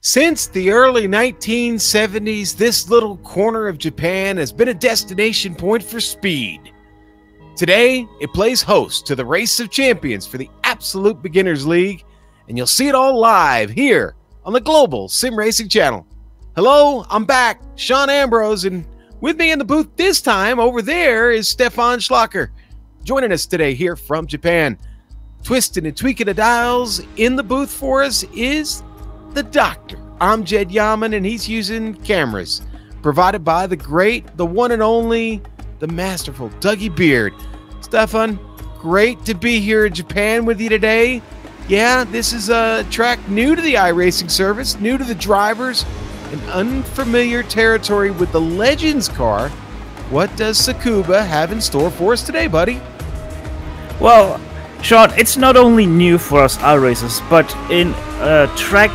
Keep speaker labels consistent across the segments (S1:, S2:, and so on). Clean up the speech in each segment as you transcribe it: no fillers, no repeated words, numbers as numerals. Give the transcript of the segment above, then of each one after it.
S1: Since the early 1970s, this little corner of Japan has been a destination point for speed. Today, it plays host to the Race of Champions for the Absolute Beginners League, and you'll see it all live here on the Global SimRacing Channel. Hello, I'm back, Sean Ambrose, and with me in the booth this time over there is Stefan Schlacker, joining us today here from Japan. Twisting and tweaking the dials in the booth for us is the Doctor. I'm Jed Yaman, and he's using cameras provided by the great, the one and only, the masterful Dougie Beard. Stefan, great to be here in Japan with you today. Yeah, this is a track new to the iRacing service, new to the drivers, an unfamiliar territory with the Legends car. What does Tsukuba have in store for us today, buddy?
S2: Well, Sean, it's not only new for us iRacers, but in track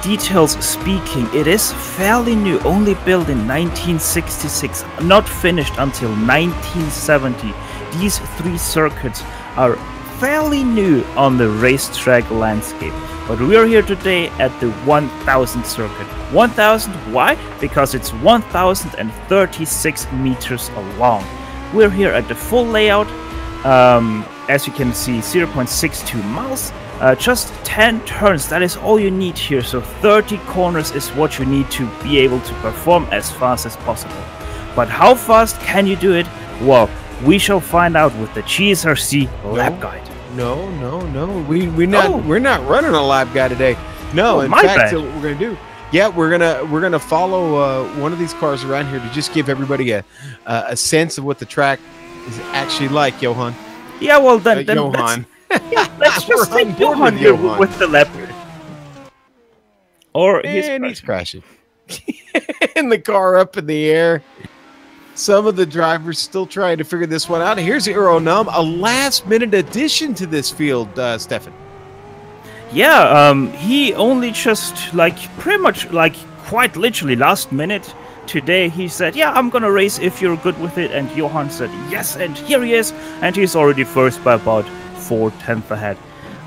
S2: details speaking, it is fairly new, only built in 1966, not finished until 1970. These three circuits are fairly new on the racetrack landscape, but we are here today at the 1000 circuit. 1000, why? Because it's 1036 meters long. We're here at the full layout. As you can see, 0.62 miles. Just 10 turns, that is all you need here, so 30 corners is what you need to be able to perform as fast as possible. But how fast can you do it? Well, we shall find out with the GSRC lap guide.
S1: No, we're not running a lap guide today. No, in fact, what we're gonna do, yeah, we're gonna follow one of these cars around here to just give everybody a sense of what the track is actually like, Johan.
S2: Yeah, well then
S1: Johan.
S2: Let's just take Johan here with the lap guide. Or
S1: he's crashing. And the car up in the air. Some of the drivers still trying to figure this one out. Here's Aeronum, a last-minute addition to this field, Stefan.
S2: Yeah, he only just, pretty much, quite literally last minute today, he said, yeah, I'm gonna race if you're good with it, and Johan said, yes, and here he is, and he's already first by about 4/10 ahead.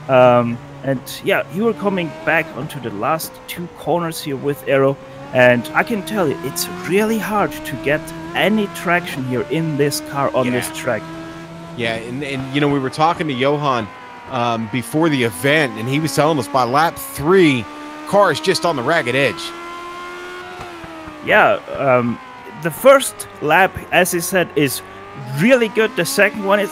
S2: And yeah, you were coming back onto the last two corners here with Aero, and I can tell you, it's really hard to get any traction here in this car on this track.
S1: Yeah, and you know, we were talking to Johan before the event, and he was telling us by lap 3, car is just on the ragged edge.
S2: Yeah, the first lap, as he said, is really good. The second one is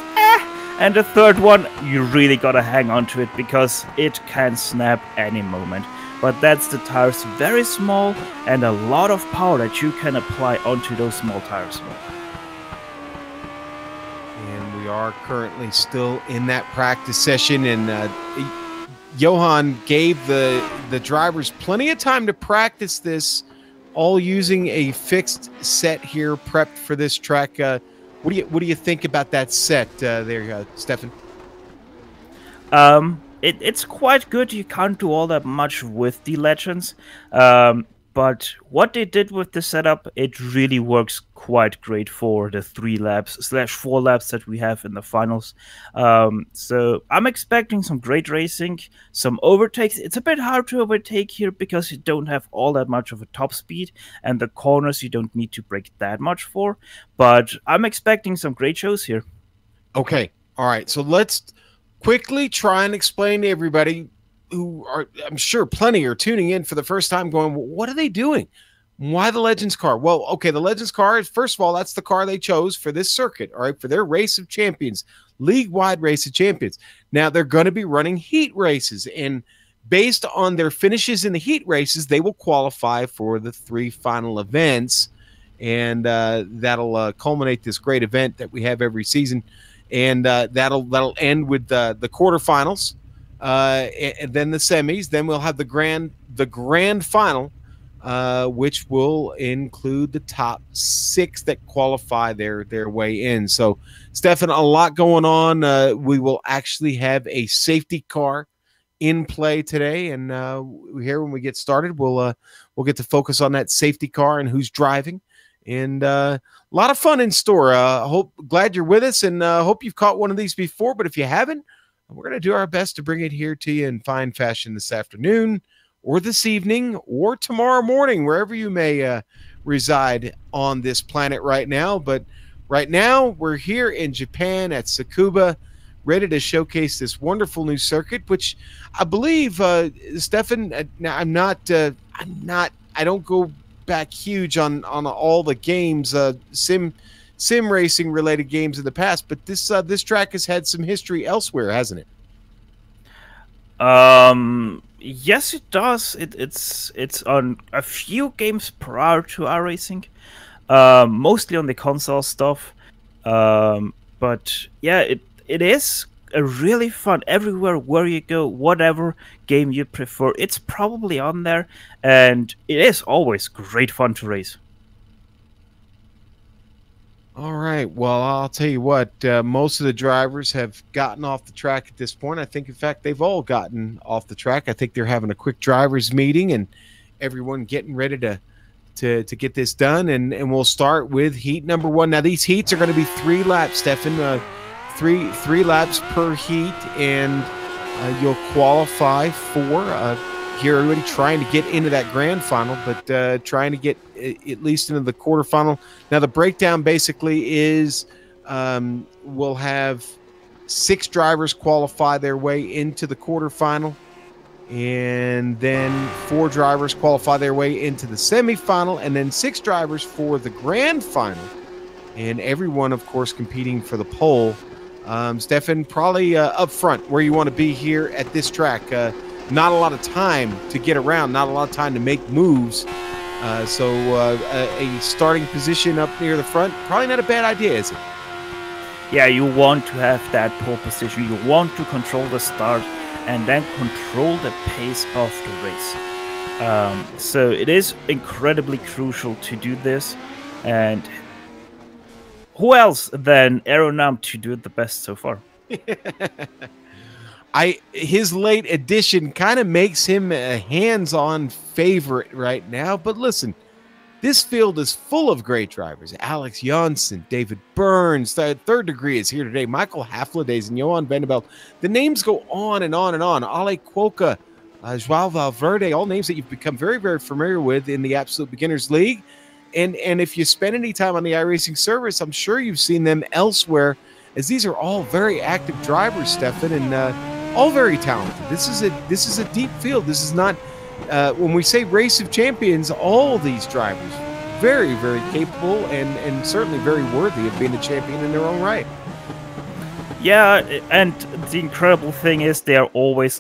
S2: and the third one, you really gotta hang on to it because it can snap any moment. But that's the tires, very small, and a lot of power that you can apply onto those small tires.
S1: And we are currently still in that practice session, and Johan gave the drivers plenty of time to practice this, all using a fixed set here, prepped for this track. What do you think about that set there, Stefan?
S2: It's quite good. You can't do all that much with the Legends, but what they did with the setup, it really works quite great for the 3 laps / 4 laps that we have in the finals. So I'm expecting some great racing, some overtakes. It's a bit hard to overtake here because you don't have all that much of a top speed, and the corners you don't need to brake that much for, but I'm expecting some great shows here.
S1: Okay, all right, so let's quickly try and explain to everybody who are, I'm sure plenty are tuning in for the first time going, well, what are they doing? Why the Legends car? Well, okay, the Legends car, first of all, that's the car they chose for this circuit, all right, for their Race of Champions, league-wide Race of Champions. Now, they're going to be running heat races, and based on their finishes in the heat races, they will qualify for the 3 final events, and that'll culminate this great event that we have every season, and that'll end with the quarterfinals, and then the semis. Then we'll have the grand final, which will include the top 6 that qualify their way in. So, Stefan, a lot going on. We will actually have a safety car in play today, and here when we get started, we'll get to focus on that safety car and who's driving. and a lot of fun in store. Glad you're with us, and hope you've caught one of these before. But if you haven't, we're going to do our best to bring it here to you in fine fashion this afternoon, or this evening, or tomorrow morning, wherever you may reside on this planet right now. But right now, we're here in Japan at Tsukuba, ready to showcase this wonderful new circuit, which I believe, Stefan, I don't go back huge on all the games, sim racing related games in the past, but this track has had some history elsewhere, hasn't it?
S2: Yes, it does. It's on a few games prior to iRacing, mostly on the console stuff. But yeah, it is a really fun everywhere where you go, whatever game you prefer. It's probably on there, and it is always great fun to race.
S1: All right. Well, I'll tell you what, most of the drivers have gotten off the track at this point. I think, in fact, they've all gotten off the track. I think they're having a quick drivers meeting and everyone getting ready to get this done. And we'll start with heat number 1. Now, these heats are going to be 3 laps, Stefan, three laps per heat, and you'll qualify for here everybody trying to get into that grand final, but trying to get at least into the quarterfinal. Now the breakdown basically is we'll have 6 drivers qualify their way into the quarterfinal, and then 4 drivers qualify their way into the semifinal, and then 6 drivers for the grand final, and everyone, of course, competing for the pole. Stefan, probably up front where you want to be here at this track. Not a lot of time to get around, not a lot of time to make moves. So a starting position up near the front, probably not a bad idea, is it?
S2: Yeah, you want to have that pole position. You want to control the start and then control the pace of the race. So it is incredibly crucial to do this. And who else than Aeronam to do it the best so far?
S1: His late addition kind of makes him a hands-on favorite right now. But listen, this field is full of great drivers. Alex Janssen, David Burns, Third Degree is here today. Michael Haflades and Johan Vanderbilt. The names go on and on and on. Ale Cuoca, Joao Valverde, all names that you've become very, very familiar with in the Absolute Beginners League. And if you spend any time on the iRacing service, I'm sure you've seen them elsewhere, as these are all very active drivers, Stefan, and all very talented. This is a deep field. This is not when we say race of champions, all these drivers very, very capable and certainly very worthy of being a champion in their own right.
S2: Yeah, and the incredible thing is they are always,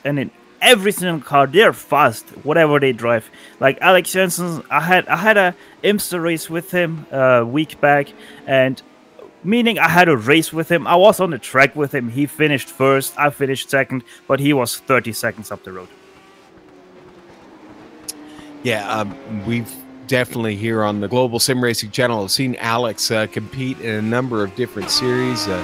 S2: and in every single car, they're fast, whatever they drive. Like Alex Jensen, I had a IMSA race with him a week back, and meaning I had a race with him. I was on the track with him. He finished first, I finished second, but he was 30 seconds up the road. Yeah,
S1: we've definitely here on the Global SimRacing Channel have seen Alex compete in a number of different series, the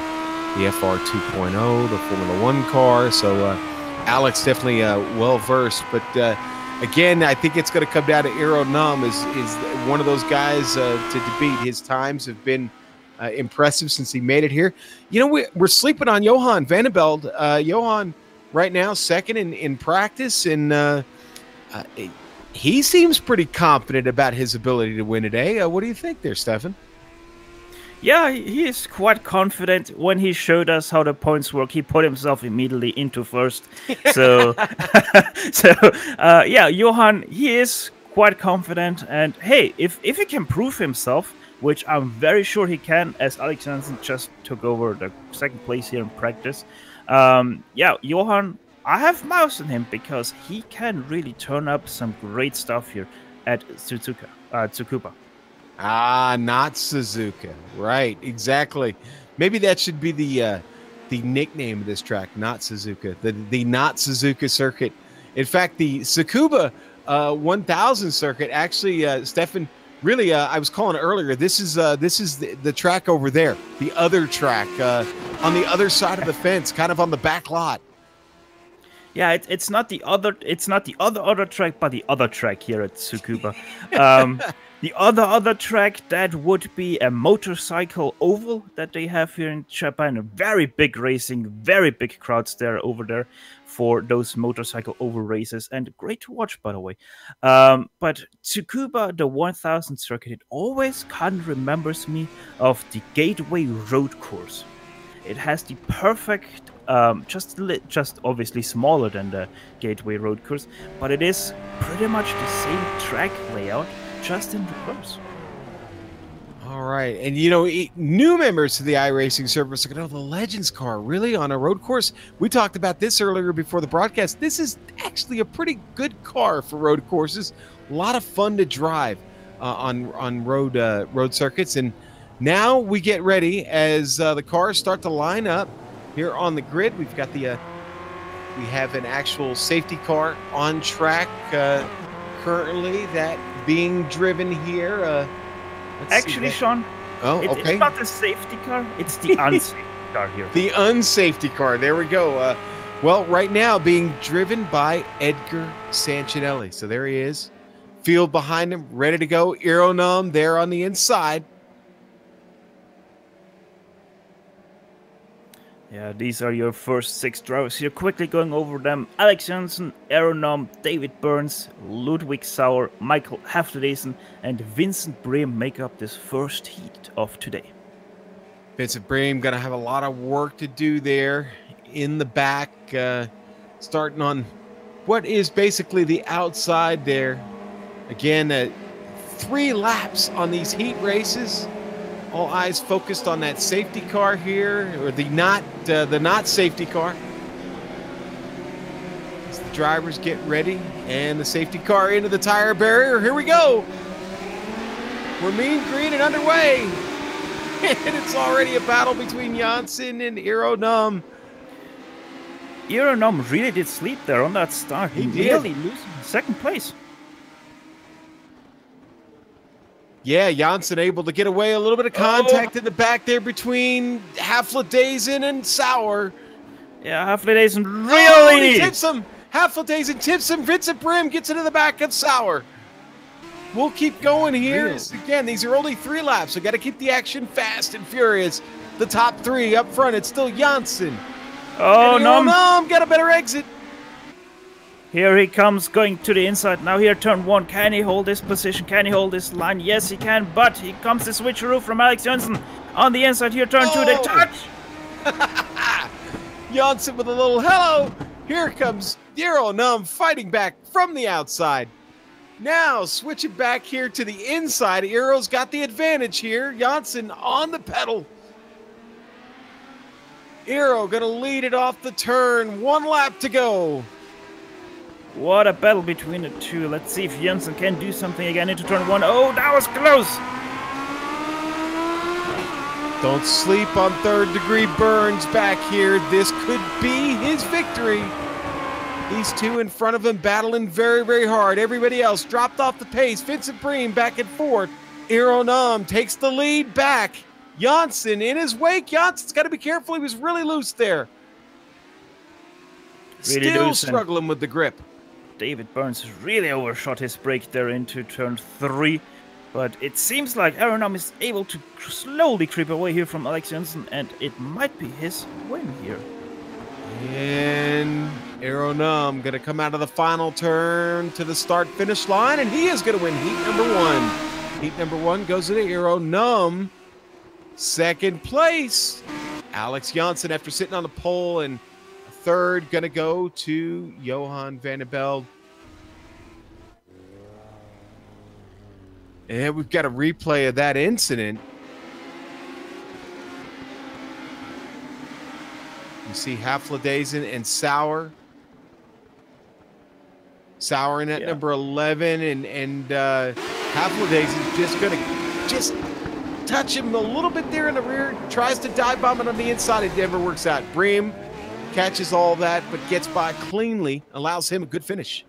S1: FR 2.0, the Formula 1 car. So Alex definitely well-versed. But again, I think it's going to come down to Aeronam is one of those guys to beat. His times have been impressive since he made it here. You know, we're sleeping on Johan Vanderbilt. Johan right now second in practice, and he seems pretty confident about his ability to win today. What do you think there, Stefan?
S2: Yeah, he is quite confident. When he showed us how the points work, he put himself immediately into first. So, yeah, Johan, he is quite confident. And hey, if he can prove himself, which I'm very sure he can, as Alex Janssen just took over the second place here in practice. Yeah, Johan, I have mouse on him because he can really turn up some great stuff here at Tsukuba.
S1: Ah, not Suzuka. Right, exactly. Maybe that should be the nickname of this track, not Suzuka. The not Suzuka circuit. In fact, the Tsukuba 1000 circuit actually, Stefan, really, I was calling it earlier. This is the track over there, the other track on the other side of the fence, kind of on the back lot.
S2: Yeah, it's not the other track, but the other track here at Tsukuba. The other track, that would be a motorcycle oval that they have here in Japan. A very big racing, very big crowds there over there for those motorcycle oval races, and great to watch, by the way. But Tsukuba, the 1000 circuit, it always kind of remembers me of the Gateway Road Course. It has the perfect, just obviously smaller than the Gateway Road Course, but it is pretty much the same track layout, just in reverse.
S1: All right, and you know, new members to the iRacing service are going to know the Legends car, really, on a road course. We talked about this earlier before the broadcast. This is actually a pretty good car for road courses. A lot of fun to drive on road circuits, and now we get ready as the cars start to line up here on the grid. We've got the we have an actual safety car on track currently, that being driven here.
S2: Actually, Sean,
S1: okay.
S2: It's not the safety car, it's the unsafety car here.
S1: The unsafety car, there we go. Well, right now being driven by Edgar Sancinelli. So there he is, field behind him, ready to go. Ironum there on the inside.
S2: Yeah, these are your first 6 drivers here. Quickly going over them: Alex Jensen, Aeronom, David Burns, Ludwig Sauer, Michael Hafledesen, and Vincent Bream make up this first heat of today.
S1: Vincent Bream going to have a lot of work to do there in the back, starting on what is basically the outside there. Again, 3 laps on these heat races. All eyes focused on that safety car here, or the not safety car. As the drivers get ready, and the safety car into the tire barrier. Here we go. We're mean green and underway, and it's already a battle between Janssen and Ironum.
S2: Ironum really did sleep there on that start. He nearly losing second place.
S1: Yeah, Janssen able to get away. A little bit of contact in the back there between Hafledesen and Sauer.
S2: Yeah, Hafledesen really
S1: he tips him. Hafledesen tips him. Vincent Brim gets into the back of Sauer. We'll keep going here. Again, these are only 3 laps, so got to keep the action fast and furious. The top 3 up front, it's still Janssen.
S2: Oh, no.
S1: Got a better exit.
S2: Here he comes, going to the inside. Now here, turn 1. Can he hold this position? Can he hold this line? Yes, he can, but here comes the switcheroo from Alex Jensen. On the inside here, turn 2, they touch!
S1: Janssen with a little hello. Here comes Ironum fighting back from the outside. Now, switch it back here to the inside. Eero's got the advantage here. Janssen on the pedal. Eero gonna lead it off the turn. 1 lap to go.
S2: What a battle between the two. Let's see if Jensen can do something again into turn 1. Oh, that was close.
S1: Don't sleep on third-degree burns back here. This could be his victory. These 2 in front of him battling very, very hard. Everybody else dropped off the pace. Vincent Bream back and forth. Ironum takes the lead back. Janssen in his wake. Janssen's got to be careful. He was really loose there.
S2: Really
S1: Still
S2: loose,
S1: struggling with the grip.
S2: David Burns really overshot his brake there into turn 3. But it seems like Aeronum is able to slowly creep away here from Alex Jensen, and it might be his win here.
S1: And Aeronum going to come out of the final turn to the start-finish line, and he is going to win heat number 1. Heat number 1 goes to Aeronum. Second place, Alex Janssen after sitting on the pole, and third going to go to Johan van der Velde. And we've got a replay of that incident. You see Hafledesen and Sauer. Sauer in at number 11, and Hafledesen just going to touch him a little bit there in the rear. Tries to dive bomb it on the inside. It never works out. Bream catches all that, but gets by cleanly. Allows him a good finish.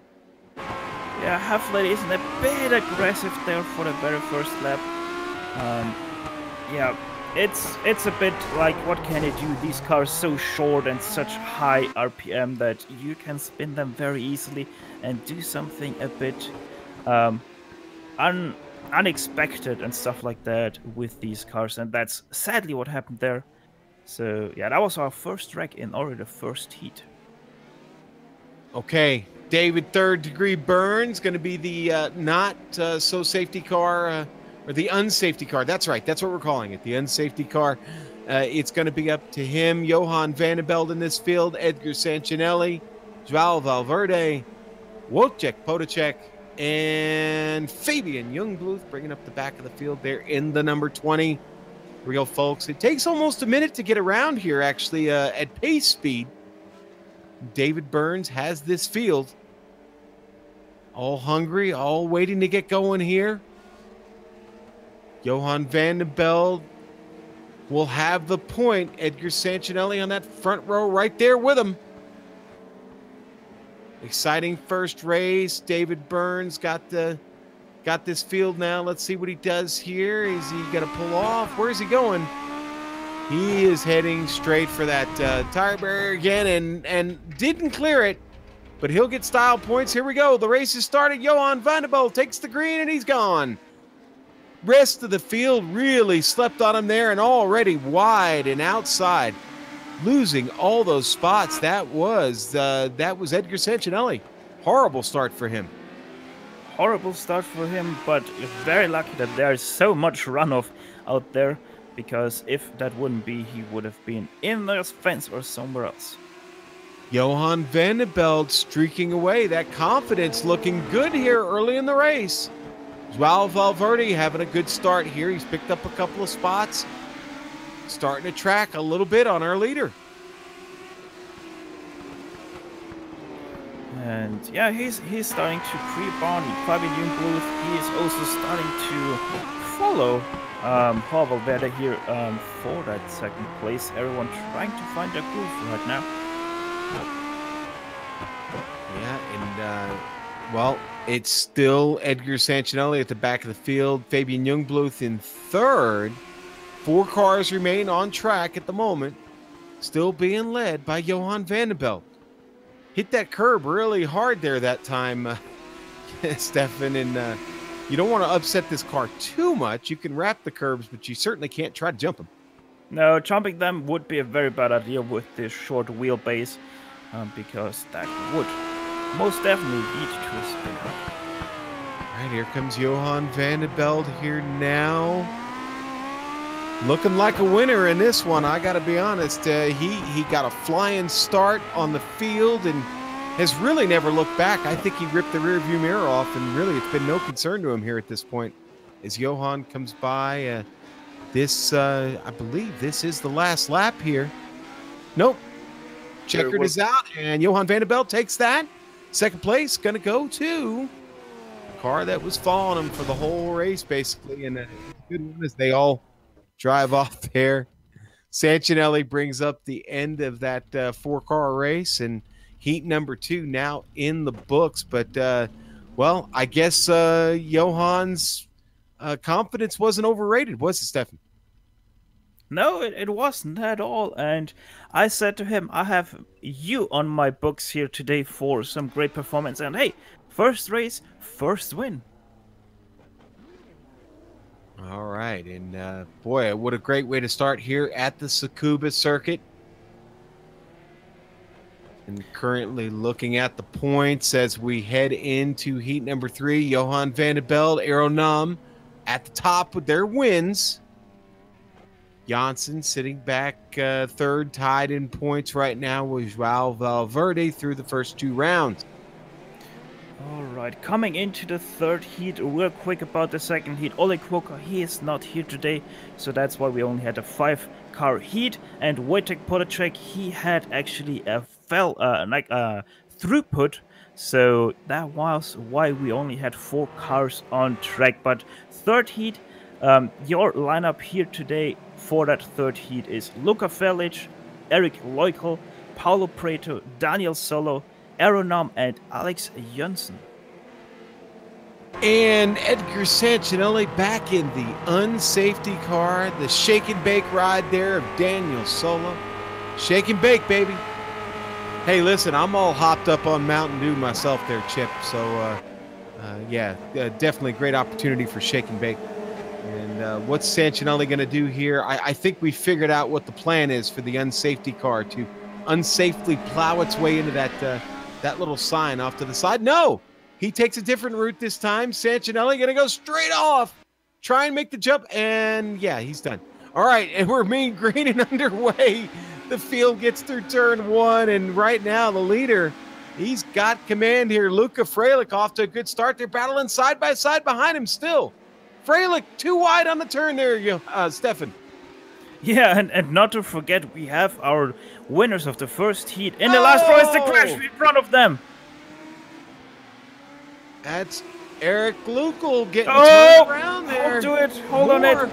S2: Yeah, Hafledesen a bit aggressive there for the very first lap. Yeah, it's a bit like, what can you do? These cars so short and such high RPM that you can spin them very easily and do something a bit unexpected and stuff like that with these cars, and that's sadly what happened there. So yeah, that was our first wreck in already the first heat.
S1: Okay, David, third degree burns, going to be the not so safety car, or the unsafety car. That's right. That's what we're calling it, the unsafety car. It's going to be up to him. Johan Vandenbeld in this field, Edgar Sancinelli, Joao Valverde, Wojciech Podacek, and Fabian Jungbluth bringing up the back of the field there in the number 20. Here we go, folks. It takes almost a minute to get around here, actually, at pace speed. David Burns has this field. All hungry, all waiting to get going here. Johan Vandenbeld will have the point. Edgar Sancinelli on that front row right there with him. Exciting first race. David Burns got this field now. Let's see what he does here. Is he going to pull off? Where's he going? He is heading straight for that tire barrier again and didn't clear it, but he'll get style points. Here we go. The race is started. Johan Vandenbeld takes the green and he's gone. Rest of the field really slept on him there and already wide and outside, losing all those spots. That was Edgar Sancinelli. Horrible start for him.
S2: Horrible start for him, but very lucky that there is so much runoff out there, because if that wouldn't be, he would have been in the fence or somewhere else.
S1: Johan Vandenbeld streaking away. That confidence looking good here early in the race. Joao Valverde having a good start here. He's picked up a couple of spots. Starting to track a little bit on our leader.
S2: And yeah, he's starting to creep on. Fabian Jungbluth, he is also starting to follow Joao Valverde here for that second place. Everyone trying to find their groove right now.
S1: Yeah, and well, it's still Edgar Sancinelli at the back of the field. Fabian Jungbluth in third. 4 cars remain on track at the moment. Still being led by Johan Vandenbeld. Hit that curb really hard there that time, Stefan. And you don't want to upset this car too much. You can wrap the curbs, but you certainly can't try to jump them.
S2: No, jumping them would be a very bad idea with this short wheelbase, because that would most definitely lead to a spin out.
S1: All right, here comes Johan Vandenbeld here now. Looking like a winner in this one, I got to be honest. He got a flying start on the field and has really never looked back. I think he ripped the rearview mirror off, and really it's been no concern to him here at this point. As Johan comes by, I believe this is the last lap here. Nope. Checkered is out, and Johan Vandenbeld takes that. Second place going to go to the car that was following him for the whole race, basically. And a good one as they all drive off there. Sancinelli brings up the end of that 4-car race, and heat number 2 now in the books. But, well, I guess Johan's confidence wasn't overrated, was it, Stefan?
S2: No, it wasn't at all. And I said to him, I have you on my books here today for some great performance. And hey, first race, first win.
S1: All right. And boy, what a great way to start here at the Tsukuba circuit. And currently looking at the points as we head into heat number 3. Johan Vandenbeld, Aeronam at the top with their wins. Janssen sitting back third, tied in points right now with Joao Valverde through the first 2 rounds.
S2: All right, coming into the third heat, real quick about the second heat. Oleg Kwoka, he is not here today, so that's why we only had a 5-car heat. And Wojciech Podacek, he had actually a throughput, so that was why we only had 4 cars on track. But third heat, your lineup here today for that third heat is Luka Felic, Eric Leukel, Paulo Preto, Daniel Solo, Aeronam, and Alex Jönsson.
S1: And Edgar Sancinelli back in the unsafety car. The shake and bake ride there of Daniel Solo. Shake and bake, baby. Hey, listen, I'm all hopped up on Mountain Dew myself there, Chip. So, definitely a great opportunity for shake and bake. And what's Sancinelli going to do here? I think we figured out what the plan is for the unsafety car to unsafely plow its way into that little sign off to the side. No, he takes a different route this time. Sancinelli going to go straight off, try and make the jump, and yeah, he's done. All right, and we're mean green and underway. The field gets through turn one, and right now the leader, he's got command here. Luca Freilich off to a good start. They're battling side by side behind him still. Freilich too wide on the turn there, Stefan.
S2: Yeah, and not to forget, we have our winners of the first heat in the last race to crash in front of them.
S1: That's Eric Lukal getting turned around there.
S2: Hold to it. Hold on it.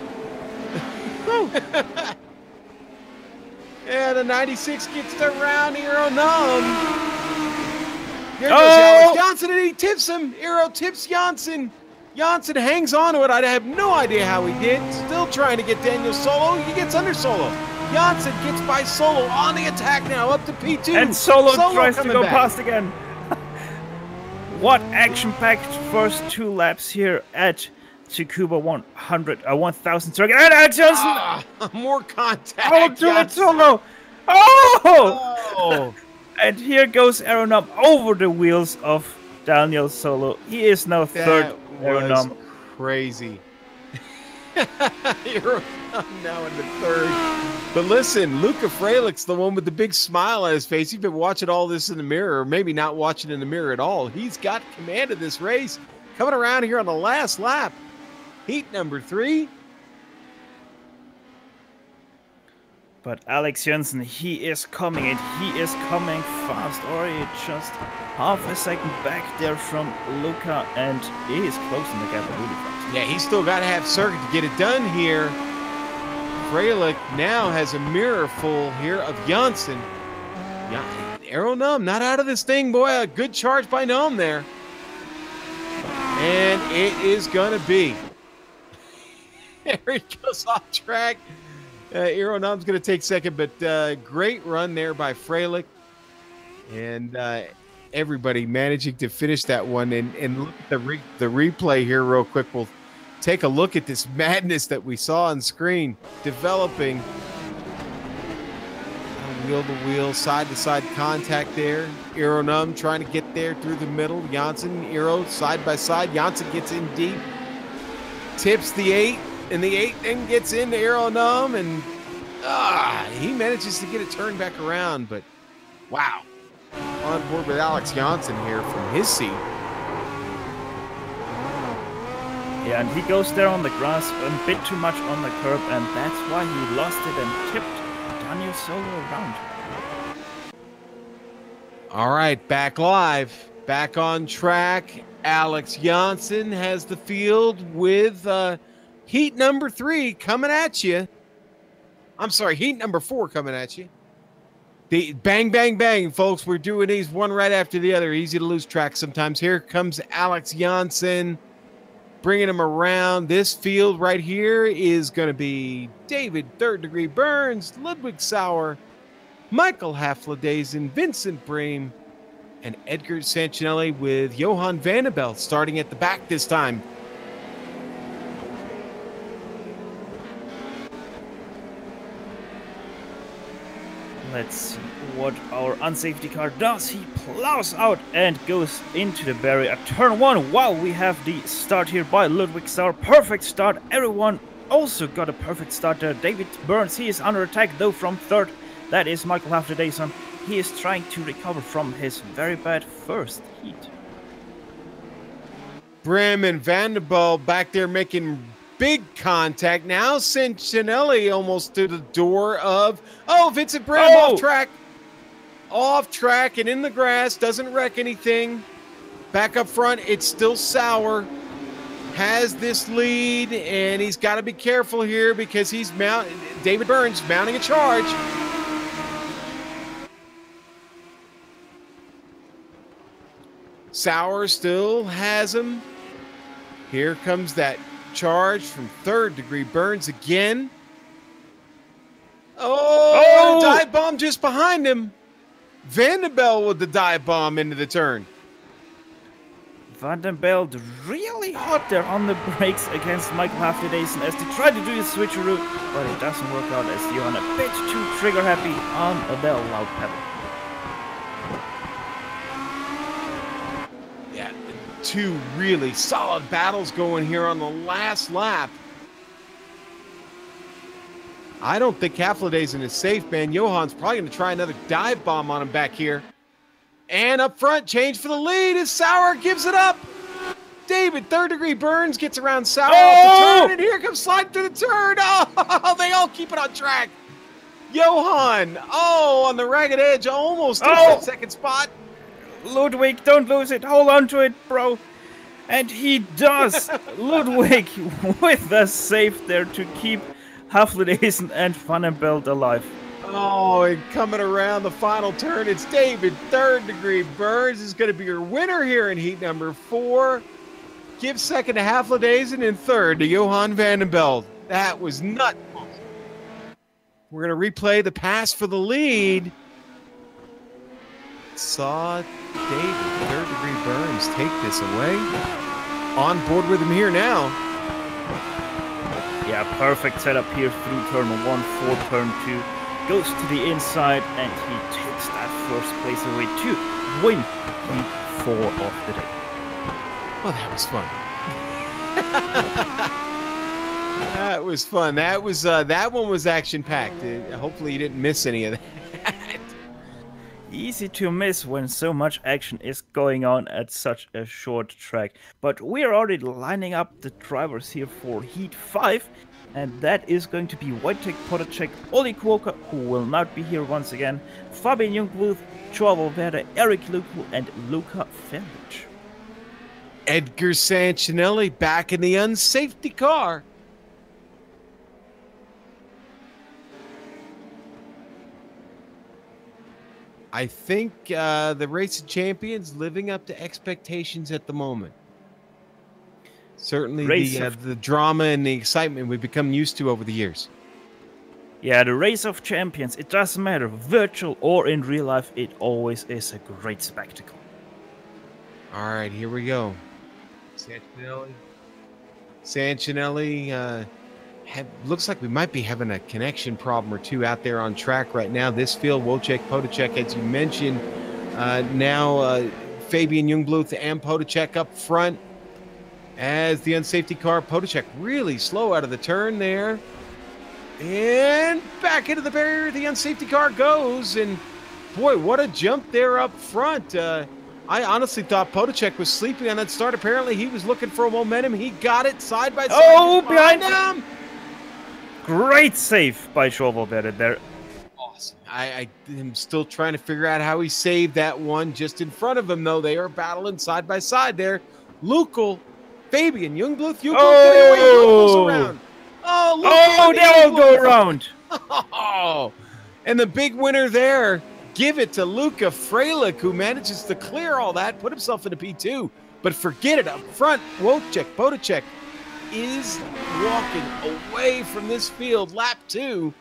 S1: Yeah, the 96 gets around Eero Num. Here goes Alex Johnson, and he tips him. Eero tips Janssen. Janssen hangs on to it. I have no idea how he did. Still trying to get Daniel Solo. He gets under Solo. Janssen gets by Solo on the attack now, up to P2.
S2: And Solo tries to go past again. What action-packed first two laps here at Tsukuba 1000 circuit. And Alex Johnson!
S1: More contact.
S2: Oh, do it, Solo! Oh! And here goes Eero Num over the wheels of Daniel Solo. He is now third.
S1: That was crazy. Eero Num now in the third. But listen, Luca Freilich's the one with the big smile on his face. He's been watching all this in the mirror, or maybe not watching in the mirror at all. He's got command of this race. Coming around here on the last lap. Heat number 3.
S2: But Alex Jensen, he is coming, and he is coming fast. Already just half a second back there from Luca, and he is closing the gap really fast.
S1: Yeah, he's still got to have circuit to get it done here. Freilich now has a mirror full here of Janssen. Yeah, Eero Num not out of this thing, boy. A good charge by Num there. And it is going to be. There he goes off track. Eero Num's going to take second, but great run there by Freilich. And everybody managing to finish that one. And look at the replay here real quick. We'll take a look at this madness that we saw on screen developing. Wheel-to-wheel, side-to-side contact there. Eero Num trying to get there through the middle. Janssen, Eero, side-by-side. Janssen gets in deep. Tips the 8. And the 8 then gets into Eero Num, and he manages to get it turned back around. But wow, on board with Alex Janssen here from his seat.
S2: Yeah, and he goes there on the grass a bit too much on the curb, and that's why he lost it and tipped Daniel Solo around.
S1: All right, back live, back on track. Alex Janssen has the field with heat number 3 coming at you. I'm sorry, heat number 4 coming at you. The bang, bang, bang, folks. We're doing these one right after the other. Easy to lose track sometimes. Here comes Alex Janssen, bringing him around. This field right here is going to be David Third Degree Burns, Ludwig Sauer, Michael Hafladaisen, Vincent Bream, and Edgar Sancinelli with Johan Vanderbilt starting at the back this time.
S2: Let's see what our unsafety car does. He plows out and goes into the barrier at turn 1. Wow, we have the start here by Ludwig Sauer. Perfect start. Everyone also got a perfect start there. David Burns, he is under attack though from third. That is Michael Hafladaisen. He is trying to recover from his very bad first heat.
S1: Brim and Vanderbilt back there making big contact. Now Sancinelli almost to the door of Vincent Brim off track and in the grass, doesn't wreck anything. Back up front, it's still Sauer. Has this lead, and he's got to be careful here because he's David Burns mounting a charge. Sauer still has him. Here comes that charge from third degree burns again. Oh! The dive bomb just behind him. Vandenbeld with the dive bomb into the turn.
S2: Vandenbeld really hot there on the brakes against Michael Haflidason as they try to do the switcheroo, but it doesn't work out as Johan a bit too trigger happy on the loud pedal.
S1: Yeah, two really solid battles going here on the last lap. I don't think Haflidason is safe, man. Johan's probably going to try another dive bomb on him back here. And up front, change for the lead as Sauer gives it up. David, third degree burns, gets around Sauer off the turn, and here comes slide through the turn. Oh, they all keep it on track. Johan, on the ragged edge, almost took that second spot.
S2: Ludwig, don't lose it. Hold on to it, bro. And he does. Ludwig with the save there to keep Haflidason and Vandenbeld alive.
S1: Oh, and coming around the final turn, it's David. Third degree burns is going to be your winner here in heat number 4. Give second to Haflidason and third to Johan Vandenbeld. That was nuts. We're going to replay the pass for the lead. Saw David, third degree burns, take this away. On board with him here now.
S2: Yeah, perfect setup here through turn 1, 4, turn 2. Goes to the inside and he takes that first place away to win heat 4 of the day.
S1: Well, that was fun. That was fun. That one was action-packed. Hopefully you didn't miss any of that.
S2: Easy to miss when so much action is going on at such a short track. But we are already lining up the drivers here for heat 5. And that is going to be Wojtek Podacek, Oli Kuoka, who will not be here once again, Fabian Jungwirth, Joao Valverde, Eric Luku, and Luca Felic.
S1: Edgar Sancinelli back in the unsafety car. I think the Race of Champions living up to expectations at the moment. Certainly the drama and the excitement we've become used to over the years.
S2: Yeah, the Race of Champions, it doesn't matter, virtual or in real life, it always is a great spectacle.
S1: All right, here we go. Sancinelli looks like we might be having a connection problem or two out there on track right now. This field, Wojtek Podacek, as you mentioned, now Fabian Jungwirth and Podacek up front. As the unsafety car, Podacek really slow out of the turn there. And back into the barrier, the unsafety car goes. And boy, what a jump there up front. I honestly thought Podacek was sleeping on that start. Apparently, he was looking for a momentum. He got it side by side.
S2: Oh, behind him! Great save by Joao Valverde there.
S1: Awesome. I am still trying to figure out how he saved that one just in front of him, though. They are battling side by side there. Lucal. Fabian Jungwirth, around.
S2: They'll go around.
S1: Oh, and the big winner there, give it to Luca Freilich, who manages to clear all that, put himself into P2. But forget it, up front, Wojtek Podacek is walking away from this field, lap 2.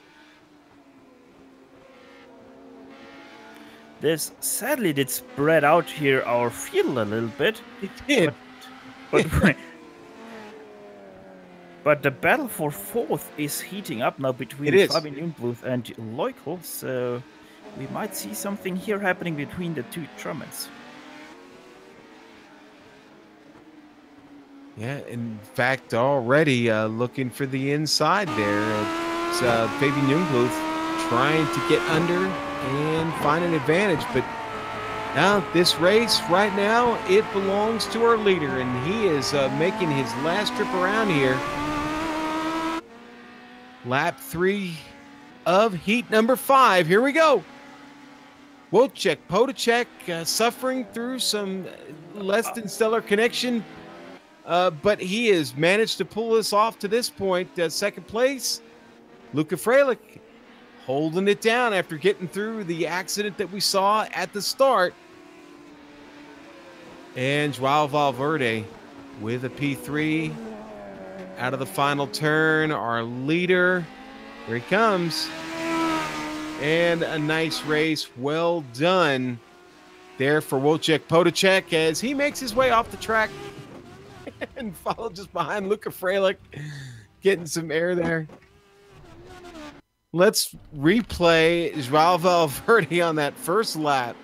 S2: This sadly did spread out here our field a little bit.
S1: It did.
S2: But the battle for 4th is heating up now between Fabian Jungwirth and Leukel, so we might see something here happening between the two Germans.
S1: Yeah, in fact, already looking for the inside there. It's Fabian Jungwirth trying to get under and find an advantage, but now, this race right now, it belongs to our leader, and he is making his last trip around here. Lap 3 of heat number 5. Here we go. Wojtek Podacek suffering through some less than stellar connection, but he has managed to pull this off to this point. Second place, Luca Freilich holding it down after getting through the accident that we saw at the start. And Joao Valverde with a P3 out of the final turn. Our leader, here he comes. And a nice race. Well done there for Wojciech Podacek as he makes his way off the track and followed just behind Luka Freilich, getting some air there. Let's replay Joao Valverde on that first lap.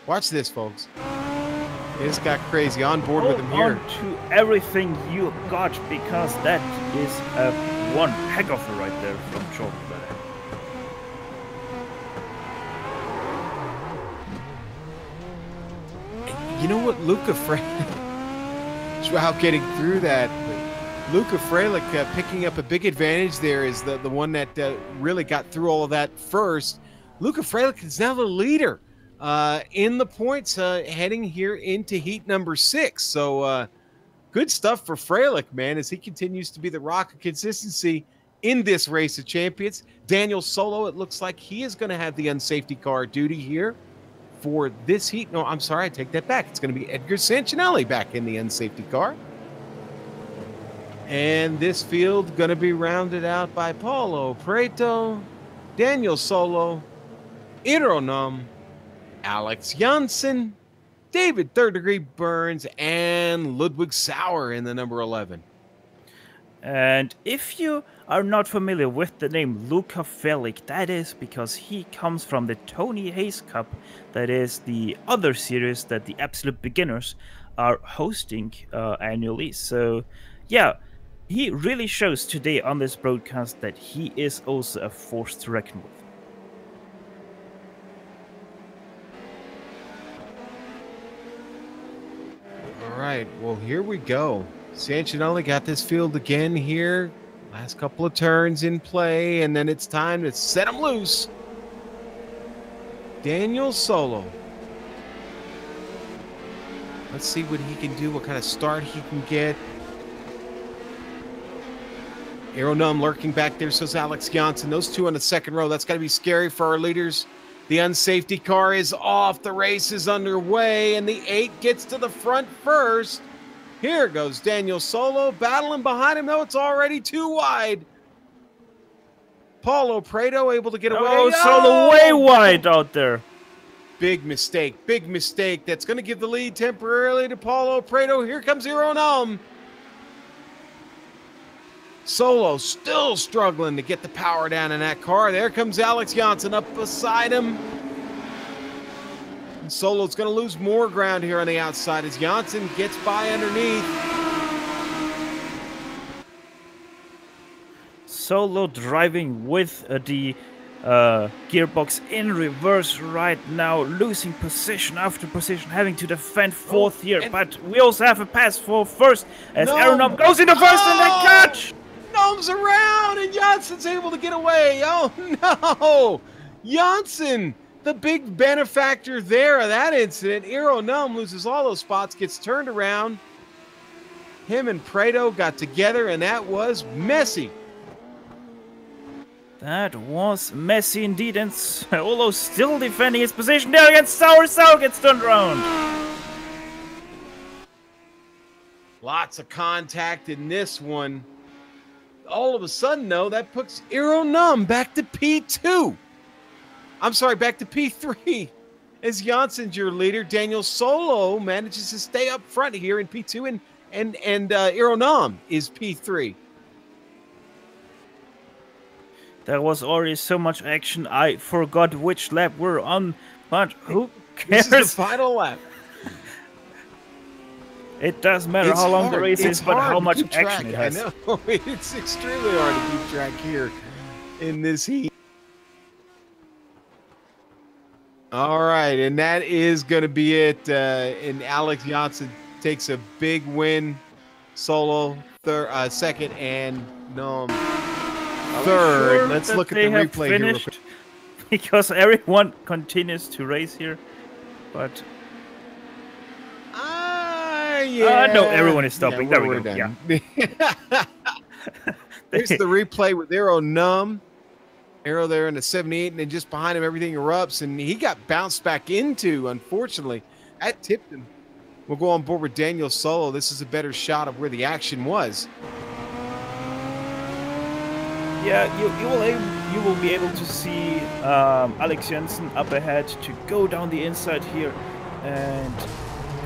S1: Watch this, folks. It just got crazy. On board with him here.
S2: On to everything you got, because that is one heck of a ride there from Jordan.
S1: You know what, Luka Freilich, Joao getting through that. Luka Freilich picking up a big advantage there is the one that really got through all of that first. Luka Freilich is now the leader in the points heading here into heat number 6. So good stuff for Freilich, man, as he continues to be the rock of consistency in this race of champions. Daniel Solo, it looks like he is going to have the unsafety car duty here for this heat. No, I'm sorry, I take that back. It's going to be Edgar Sancinelli back in the unsafety car. And this field going to be rounded out by Paulo Preto, Daniel Solo, Ironum, Alex Janssen, David Third Degree Burns, and Ludwig Sauer in the number 11.
S2: And if you are not familiar with the name Luka Freilich, that is because he comes from the Tony Hayes Cup. That is the other series that the absolute beginners are hosting annually. So, yeah, he really shows today on this broadcast that he is also a force to reckon with.
S1: All right, well, here we go. Sancinelli got this field again here. Last couple of turns in play, and then it's time to set him loose. Daniel Solo. Let's see what he can do, what kind of start he can get. Aeronum lurking back there, so is Alex Janssen. Those two on the second row. That's got to be scary for our leaders. The unsafety car is off. The race is underway, and the 8 gets to the front first. Here goes Daniel Solo, battling behind him, though it's already too wide. Paulo Preto able to get away.
S2: Oh, Solo way wide out there.
S1: Big mistake. That's going to give the lead temporarily to Paulo Preto. Here comes Ironum. Solo still struggling to get the power down in that car. There comes Alex Janssen up beside him. And Solo's going to lose more ground here on the outside as Janssen gets by underneath.
S2: Solo driving with the gearbox in reverse right now, losing position after position, having to defend fourth here. But we also have a pass for first as Aeronum goes into first and then catch!
S1: Gnome's around and Janssen's able to get away. Oh no! Janssen, the big benefactor there of that incident. Ironum loses all those spots, gets turned around. Him and Preto got together and that was messy.
S2: That was messy indeed, and Solo still defending his position there against Sauer. Sauer gets turned around.
S1: Lots of contact in this one. All of a sudden, though, that puts Ironum back to P2. I'm sorry, back to P3. As Janssen's your leader, Daniel Solo manages to stay up front here in P2, and Ironum is P3.
S2: There was already so much action, I forgot which lap we're on, but who cares?
S1: This is the final lap.
S2: It doesn't matter how long the race is, but how much action it has.
S1: I know. It's extremely hard to keep track here in this heat. All right, and that is going to be it. And Alex Janssen takes a big win. Solo second, and Nom third.
S2: Sure.
S1: Let's look at the replay here real quick.
S2: Because everyone continues to race here, but
S1: yeah.
S2: No, everyone is stopping.
S1: Yeah,
S2: there we go.
S1: Done.
S2: Yeah.
S1: There's the replay with Aeronum. Arrow there in the 78, and then just behind him, everything erupts, and he got bounced back into, unfortunately. That tipped him. We'll go on board with Daniel Solo. This is a better shot of where the action was.
S2: Yeah, you will be able to see Alex Jensen up ahead to go down the inside here and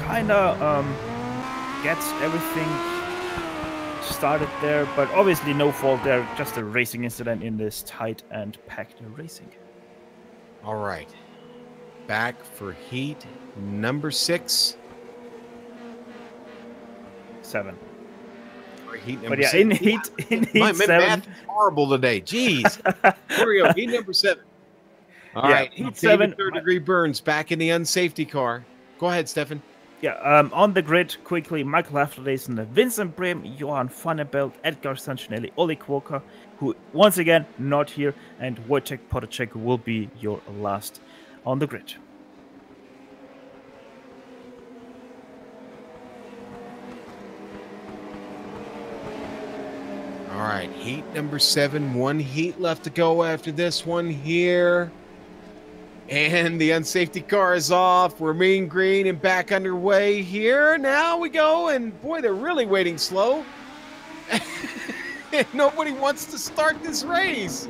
S2: kind of gets everything started there, but obviously no fault there, just a racing incident in this tight and packed racing.
S1: All right, back for heat number 6.
S2: 7.
S1: Heat number
S2: but yeah,
S1: 7.
S2: in heat
S1: my
S2: 7.
S1: math is horrible today. Jeez. Here we go. Heat number 7. All right.
S2: Heat
S1: David
S2: 7.
S1: Third-degree Burns back in the unsafety car. Go ahead, Stefan.
S2: Yeah, on the grid, quickly, Michael Haflerdason, Vincent Brehm, Johan van der Belt, Edgar Sancinelli, Oli Kwoka, who, once again, not here, and Wojciech Potacek will be your last on the grid.
S1: All right, heat number 7. 1 heat left to go after this one here. And the unsafety car is off. We're mean green and back underway here. Now we go, and boy, they're really waiting slow. Nobody wants to start this race.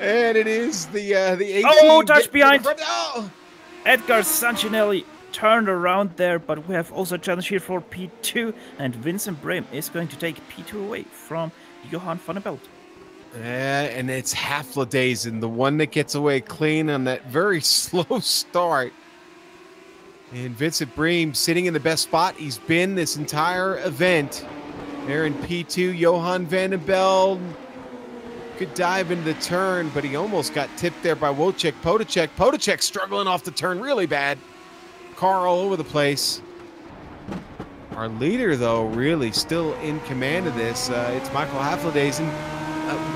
S1: And it is the 18.
S2: Oh, touch behind.
S1: Oh.
S2: Edgar Sancinelli turned around there, but we have also a challenge here for P2, and Vincent Brehm is going to take P2 away from Johan van der Belt.
S1: And it's Haflerdason, the one that gets away clean on that very slow start. And Vincent Brehm sitting in the best spot he's been this entire event. There in P2, Johan van der Belt could dive into the turn, but he almost got tipped there by Wojciech Potacek. Potacek struggling off the turn really bad. Car all over the place. Our leader, though, really still in command of this. It's Michael Haflerdason.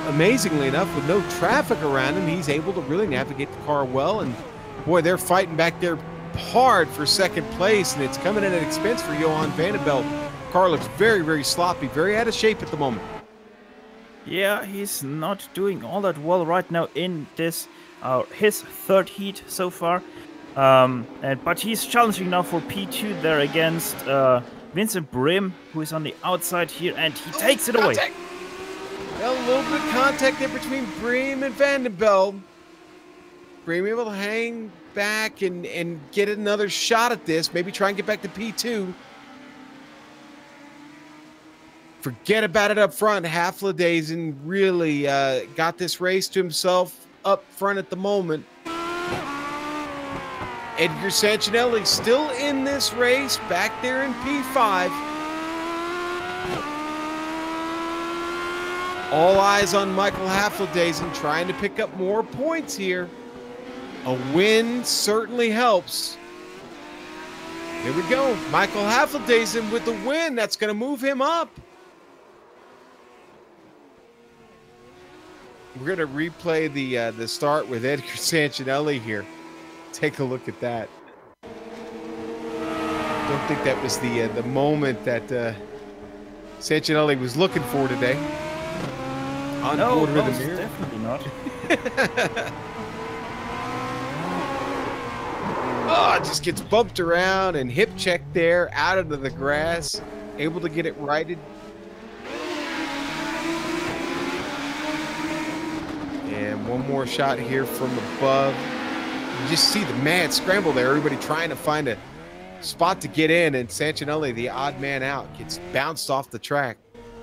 S1: Amazingly enough, with no traffic around him, he's able to really navigate the car well. And boy, they're fighting back there hard for second place, and it's coming at an expense for Johan van der Belt. Car looks very, very sloppy, very out of shape at the moment.
S2: Yeah, he's not doing all that well right now in this, his 3rd heat so far. But he's challenging now for P2 there against Vincent Brehm, who is on the outside here, and he takes it away.
S1: A little bit of contact there between Brehm and van der Belt. Brehm able to hang back and get another shot at this. Maybe try and get back to P2. Forget about it up front. Haflerdason really got this race to himself up front at the moment. Edgar Sancinelli still in this race, back there in P5. All eyes on Michael Haflerdason trying to pick up more points here. A win certainly helps. Here we go. Michael Haflerdason with the win. That's going to move him up. We're going to replay the start with Edgar Sancinelli here. Take a look at that. Don't think that was the moment that Sancinelli was looking for today.
S2: No, definitely not.
S1: Oh, just gets bumped around and hip checked there, out into the grass, able to get it righted. And one more shot here from above. You just see the mad scramble there, everybody trying to find a spot to get in, and Sancinelli, the odd man out, gets bounced off the track.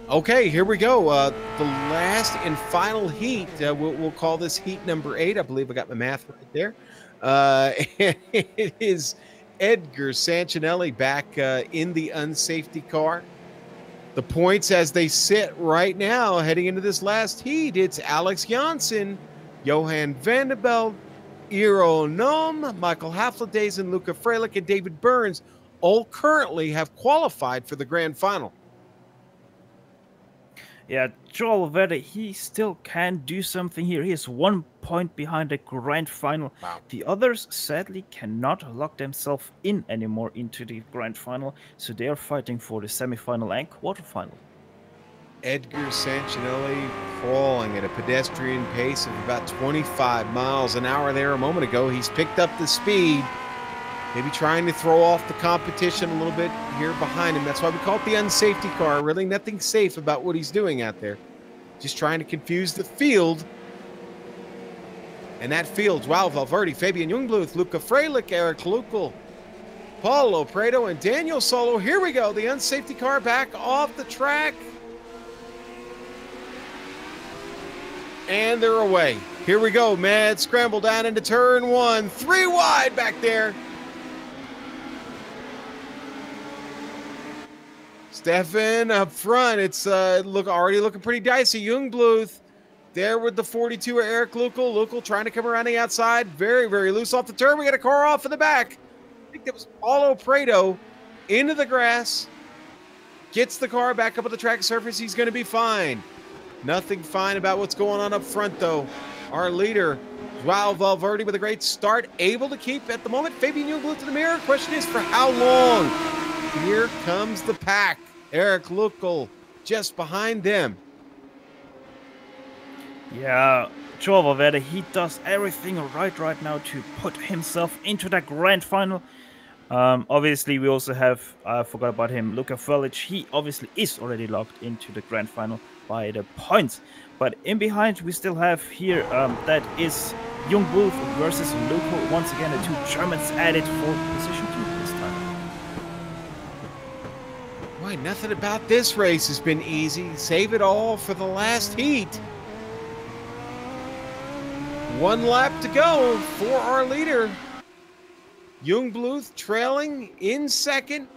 S1: Okay, here we go. The last and final heat. We'll call this heat number 8. I believe I got my math right there. It is Edgar Sancinelli back in the unsafety car. The points as they sit right now heading into this last heat. It's Alex Janssen, Johan van der Belt, Iro Noem, Michael Haflerdason, Luca Freilich, and David Burns all currently have qualified for the grand final.
S2: Yeah, Joel Verde, he still can do something here. He is 1 point behind the grand final.
S1: Wow.
S2: The others sadly cannot lock themselves in anymore into the grand final, so they are fighting for the semi-final and quarterfinal.
S1: Edgar Sancinelli crawling at a pedestrian pace of about 25 miles an hour there a moment ago. He's picked up the speed. Maybe trying to throw off the competition a little bit here behind him. That's why we call it the unsafety car. Really nothing safe about what he's doing out there. Just trying to confuse the field. And that field's, wow, Valverde, Fabian Jungbluth, Luca Freilich, Eric Lukl, Paulo Prado, and Daniel Solo. Here we go. The unsafety car back off the track. And they're away. Here we go. Mad scramble down into turn one. 3 wide back there. Stefan up front. It's already looking pretty dicey. Jungbluth there with the 42 of Eric Lukl. Lukl trying to come around the outside. Very, very loose off the turn. We got a car off in the back. I think that was Paulo Prado into the grass. Gets the car back up on the track surface. He's going to be fine. Nothing fine about what's going on up front, though. Our leader, Joao Valverde, with a great start. Able to keep, at the moment, Fabian Jungbluth to the mirror. Question is, for how long? Here comes the pack. Eric Lukl just behind them.
S2: Yeah, Joao Valverde, he does everything right now to put himself into that grand final. Obviously, we also have, I forgot about him, Luca Freilich. He obviously is already locked into the grand final by the points. But in behind, we still have here, that is Jungbluth versus Lukl. Once again, the two Germans added for position 2 this time.
S1: Boy, nothing about this race has been easy. Save it all for the last heat. 1 lap to go for our leader. Jungbluth trailing in second.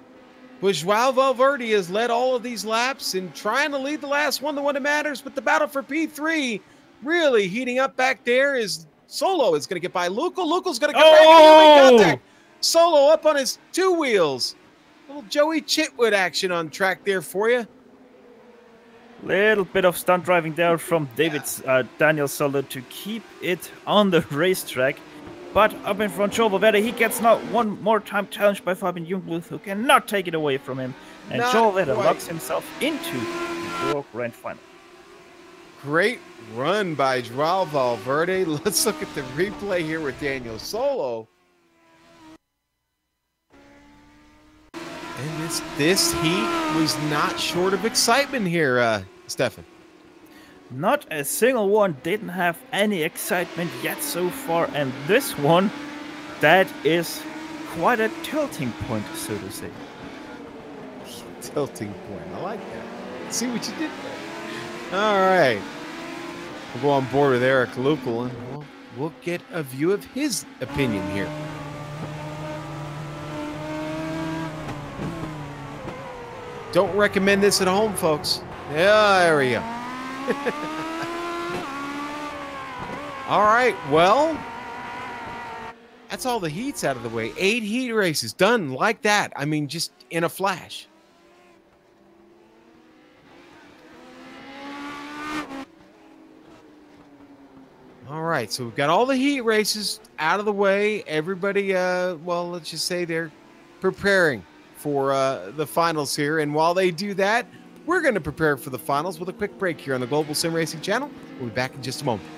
S1: But Joao Valverde has led all of these laps and trying to lead the last one, the one that matters. But the battle for P3 really heating up back there is Solo is going to get by Lukl. Lukl's going to come back and make contact. Solo up on his 2 wheels. Little Joey Chitwood action on track there for you.
S2: Little bit of stunt driving there from Daniel Solo to keep it on the racetrack. But up in front, Joao Valverde, he gets now one more time challenged by Fabian Jungbluth, who cannot take it away from him. And Joao Valverde locks himself into the grand final.
S1: Great run by Joao Valverde. Let's look at the replay here with Daniel Solo. And this heat was not short of excitement here, Stefan.
S2: Not a single one didn't have any excitement yet so far, and this one, that is quite a tilting point, so to say.
S1: Tilting point, I like that. See what you did there. All right. We'll go on board with Eric Lukl, and we'll get a view of his opinion here. Don't recommend this at home, folks. Yeah, there we go. All right, well, that's all the heats out of the way. 8 heat races done like that. I mean, just in a flash. All right, so we've got all the heat races out of the way. Everybody, well, let's just say they're preparing for the finals here. And while they do that, we're going to prepare for the finals with a quick break here on the Global SimRacing Channel. We'll be back in just a moment.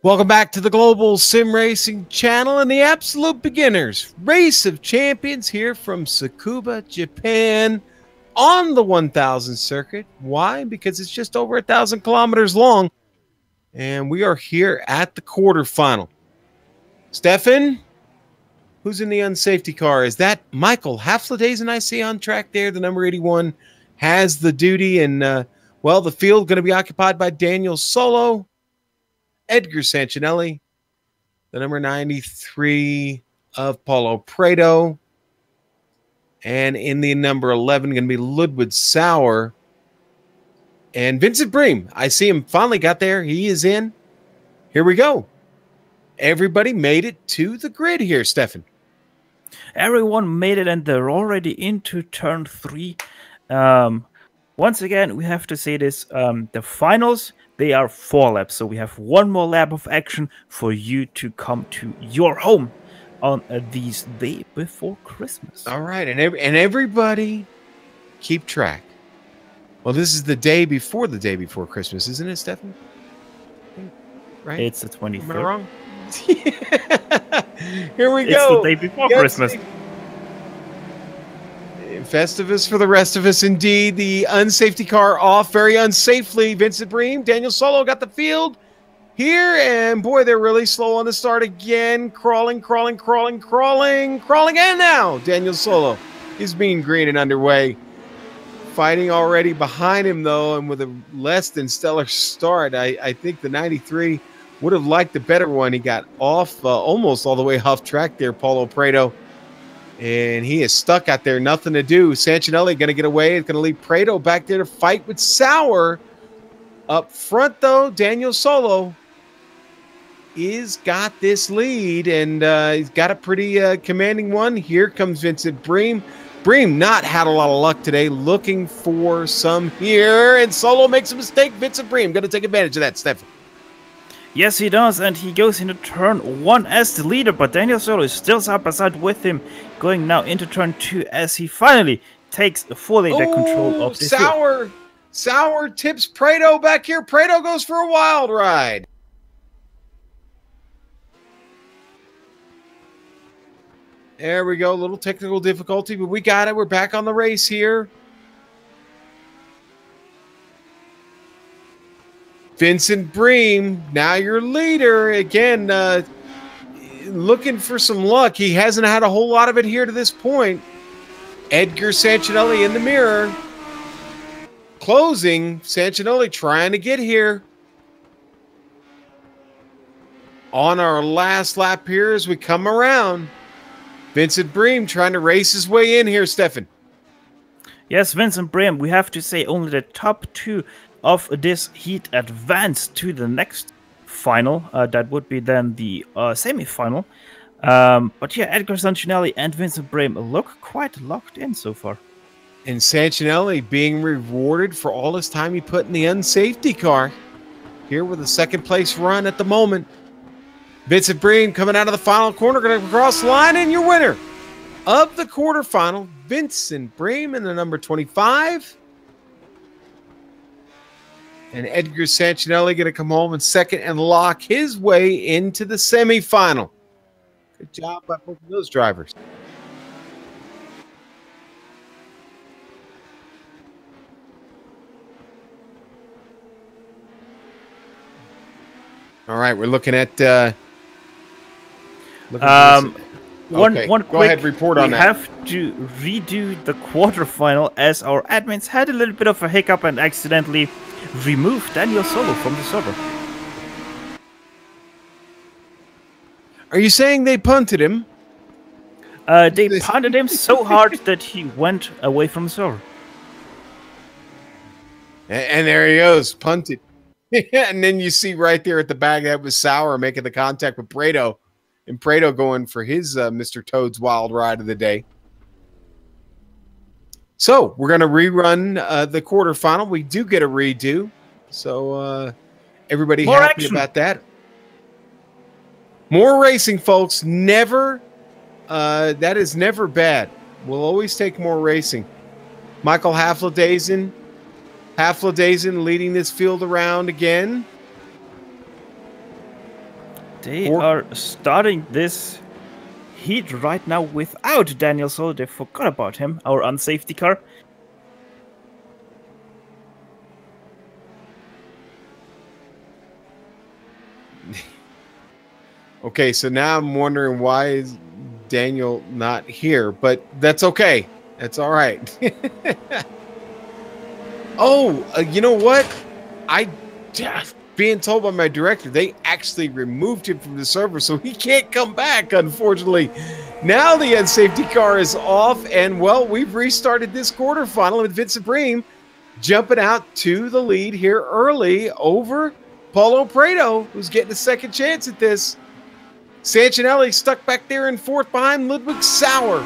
S1: Welcome back to the Global SimRacing Channel and the Absolute Beginners Race of Champions here from Tsukuba, Japan on the 1000 circuit. Why? Because it's just over 1,000 kilometers long and we are here at the quarterfinal. Stefan, who's in the unsafety car? Is that Michael Hafladaisen I see on track there? The number 81 has the duty and, well, the field going to be occupied by Daniel Solo, Edgar Sancinelli, the number 93 of Paulo Prado, and in the number 11 going to be Ludwig Sauer and Vincent Bream. I see him finally got there. He is in. Here we go. Everybody made it to the grid here, Stefan.
S2: Everyone made it, and they're already into turn 3. Once again, we have to say this, the finals, they are 4 laps, so we have one more lap of action for you to come to your home on these day before Christmas.
S1: All right, and everybody keep track. Well, this is the day before Christmas, isn't it, Stefan? Right?
S2: It's the 23rd.
S1: Am I wrong? Here we go.
S2: It's the day before Christmas.
S1: Festivus for the rest of us, indeed. The unsafety car off very unsafely. Vincent Bream, Daniel Solo got the field here, and boy, they're really slow on the start again. Crawling, and now Daniel Solo is being green and underway. Fighting already behind him, though, and with a less than stellar start. I think the 93 would have liked the better one. He got off almost all the way off track there, Paulo Prado. And he is stuck out there, nothing to do. Sancinelli going to get away. It's going to leave Prado back there to fight with Sauer. Up front, though, Daniel Solo is got this lead, and he's got a pretty commanding one. Here comes Vincent Bream. Bream not had a lot of luck today, looking for some here, and Solo makes a mistake. Vincent Bream going to take advantage of that, Stefan.
S2: Yes, he does, and he goes into turn 1 as the leader, but Daniel Solo is still side by side with him, going now into turn 2 as he finally takes fully the control of this field.
S1: Sauer tips Prado back here. Prado goes for a wild ride. There we go, a little technical difficulty, but we got it. We're back on the race here. Vincent Bream, now your leader. Again, looking for some luck. He hasn't had a whole lot of it here to this point. Edgar Sancinelli in the mirror. Closing. Sancinelli trying to get here. On our last lap here as we come around. Vincent Bream trying to race his way in here, Stefan.
S2: Yes, Vincent Bream, we have to say only the top 2 of this heat advance to the next final. That would be then the semi-final. But yeah, Edgar Sancinelli and Vincent Bream look quite locked in so far.
S1: And Sancinelli being rewarded for all his time he put in the unsafety car. Here with a second place run at the moment. Vincent Bream coming out of the final corner, going to cross the line, and your winner of the quarterfinal, Vincent Bream in the number 25. And Edgar Sancinelli going to come home in second and lock his way into the semifinal. Good job by both of those drivers. All right, we're looking at...
S2: One
S1: go ahead, report on that.
S2: We have to redo the quarterfinal as our admins had a little bit of a hiccup and accidentally removed Daniel Solo from the server.
S1: Are you saying they punted him?
S2: They punted him so hard that he went away from the server.
S1: And there he goes, punted. And then you see right there at the back, that was Sauer making the contact with Prado. And Prado going for his Mr. Toad's wild ride of the day. So we're going to rerun the quarterfinal. We do get a redo. So everybody
S2: More
S1: happy
S2: action.
S1: about that. More racing, folks. Never, that is never bad. We'll always take more racing. Michael Hafladaisen leading this field around again.
S2: They are starting this heat right now without Daniel Soler. They forgot about him, our unsafety car.
S1: Okay, so now I'm wondering why is Daniel not here, but that's okay. That's all right. Oh, you know what? Being told by my director, they actually removed him from the server, so he can't come back, unfortunately. Now the unsafety car is off, and, well, we've restarted this quarterfinal with Vincent Bream jumping out to the lead here early over Paulo Prado, who's getting a second chance at this. Sancinelli stuck back there in fourth behind Ludwig Sauer.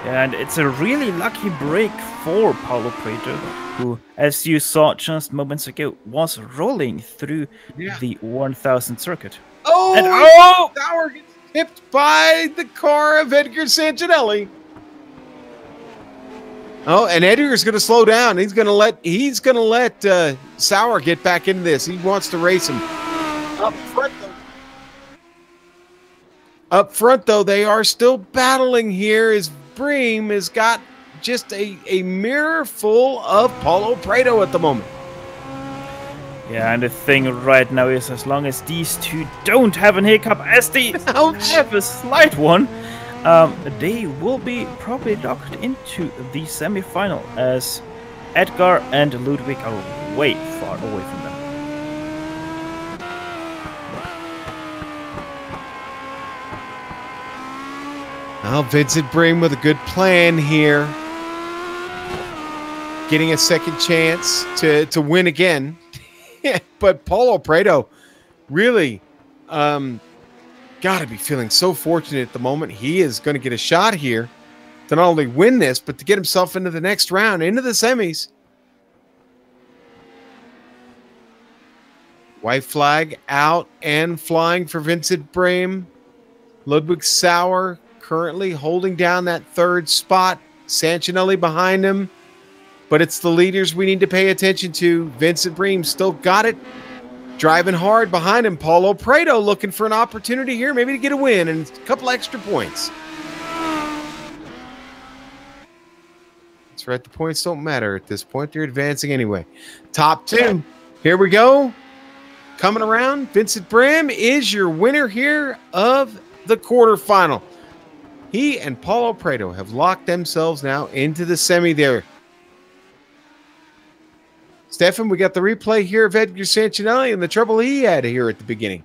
S2: And it's a really lucky break for Paulo Prado, who, as you saw just moments ago, was rolling through the 1000 circuit.
S1: Oh, and Sauer gets tipped by the car of Edgar Sancinelli. Oh, and Edgar's going to slow down. He's going to let Sauer get back into this. He wants to race him. Up front, though, they are still battling here as Bream has got just a mirror full of Paulo Prado at the moment.
S2: Yeah, and the thing right now is, as long as these two don't have an hiccup, as they have a slight one, they will be probably locked into the semi-final, as Edgar and Ludwig are way far away from them.
S1: Well, Vincent Bream with a good plan here. Getting a second chance to win again. But Paulo Prado really got to be feeling so fortunate at the moment. He is going to get a shot here to not only win this, but to get himself into the next round, into the semis. White flag out and flying for Vincent Bream. Ludwig Sauer currently holding down that third spot. Sancinelli behind him. But it's the leaders we need to pay attention to. Vincent Bream still got it. Driving hard behind him. Paulo Prado looking for an opportunity here, maybe to get a win and a couple extra points. That's right. The points don't matter at this point. They're advancing anyway. Top two. Here we go. Coming around. Vincent Bream is your winner here of the quarterfinal. He and Paulo Prado have locked themselves now into the semi there. Stefan, we got the replay here of Edgar Sancinelli and the trouble he had here at the beginning.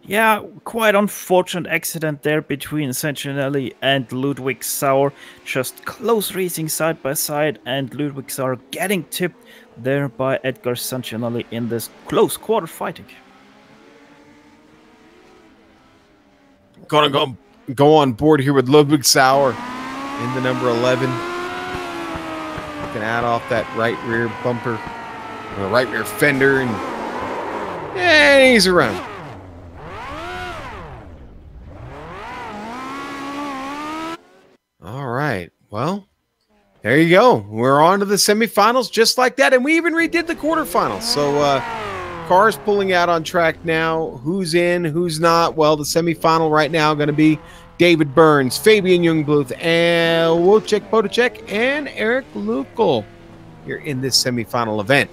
S2: Yeah, quite unfortunate accident there between Sancinelli and Ludwig Sauer. Just close racing side by side, and Ludwig Sauer getting tipped there by Edgar Sancinelli in this close quarter fighting.
S1: Gonna go on board here with Ludwig Sauer in the number 11. Can add off that right rear bumper, the right rear fender, and he's around. All right, well, there you go. We're on to the semifinals just like that, and we even redid the quarterfinals. So cars pulling out on track now. Who's in, who's not? Well, the semifinal right now going to be David Burns, Fabian Jungbluth, and Wojciech Podacek, and Eric Lukl here in this semifinal event.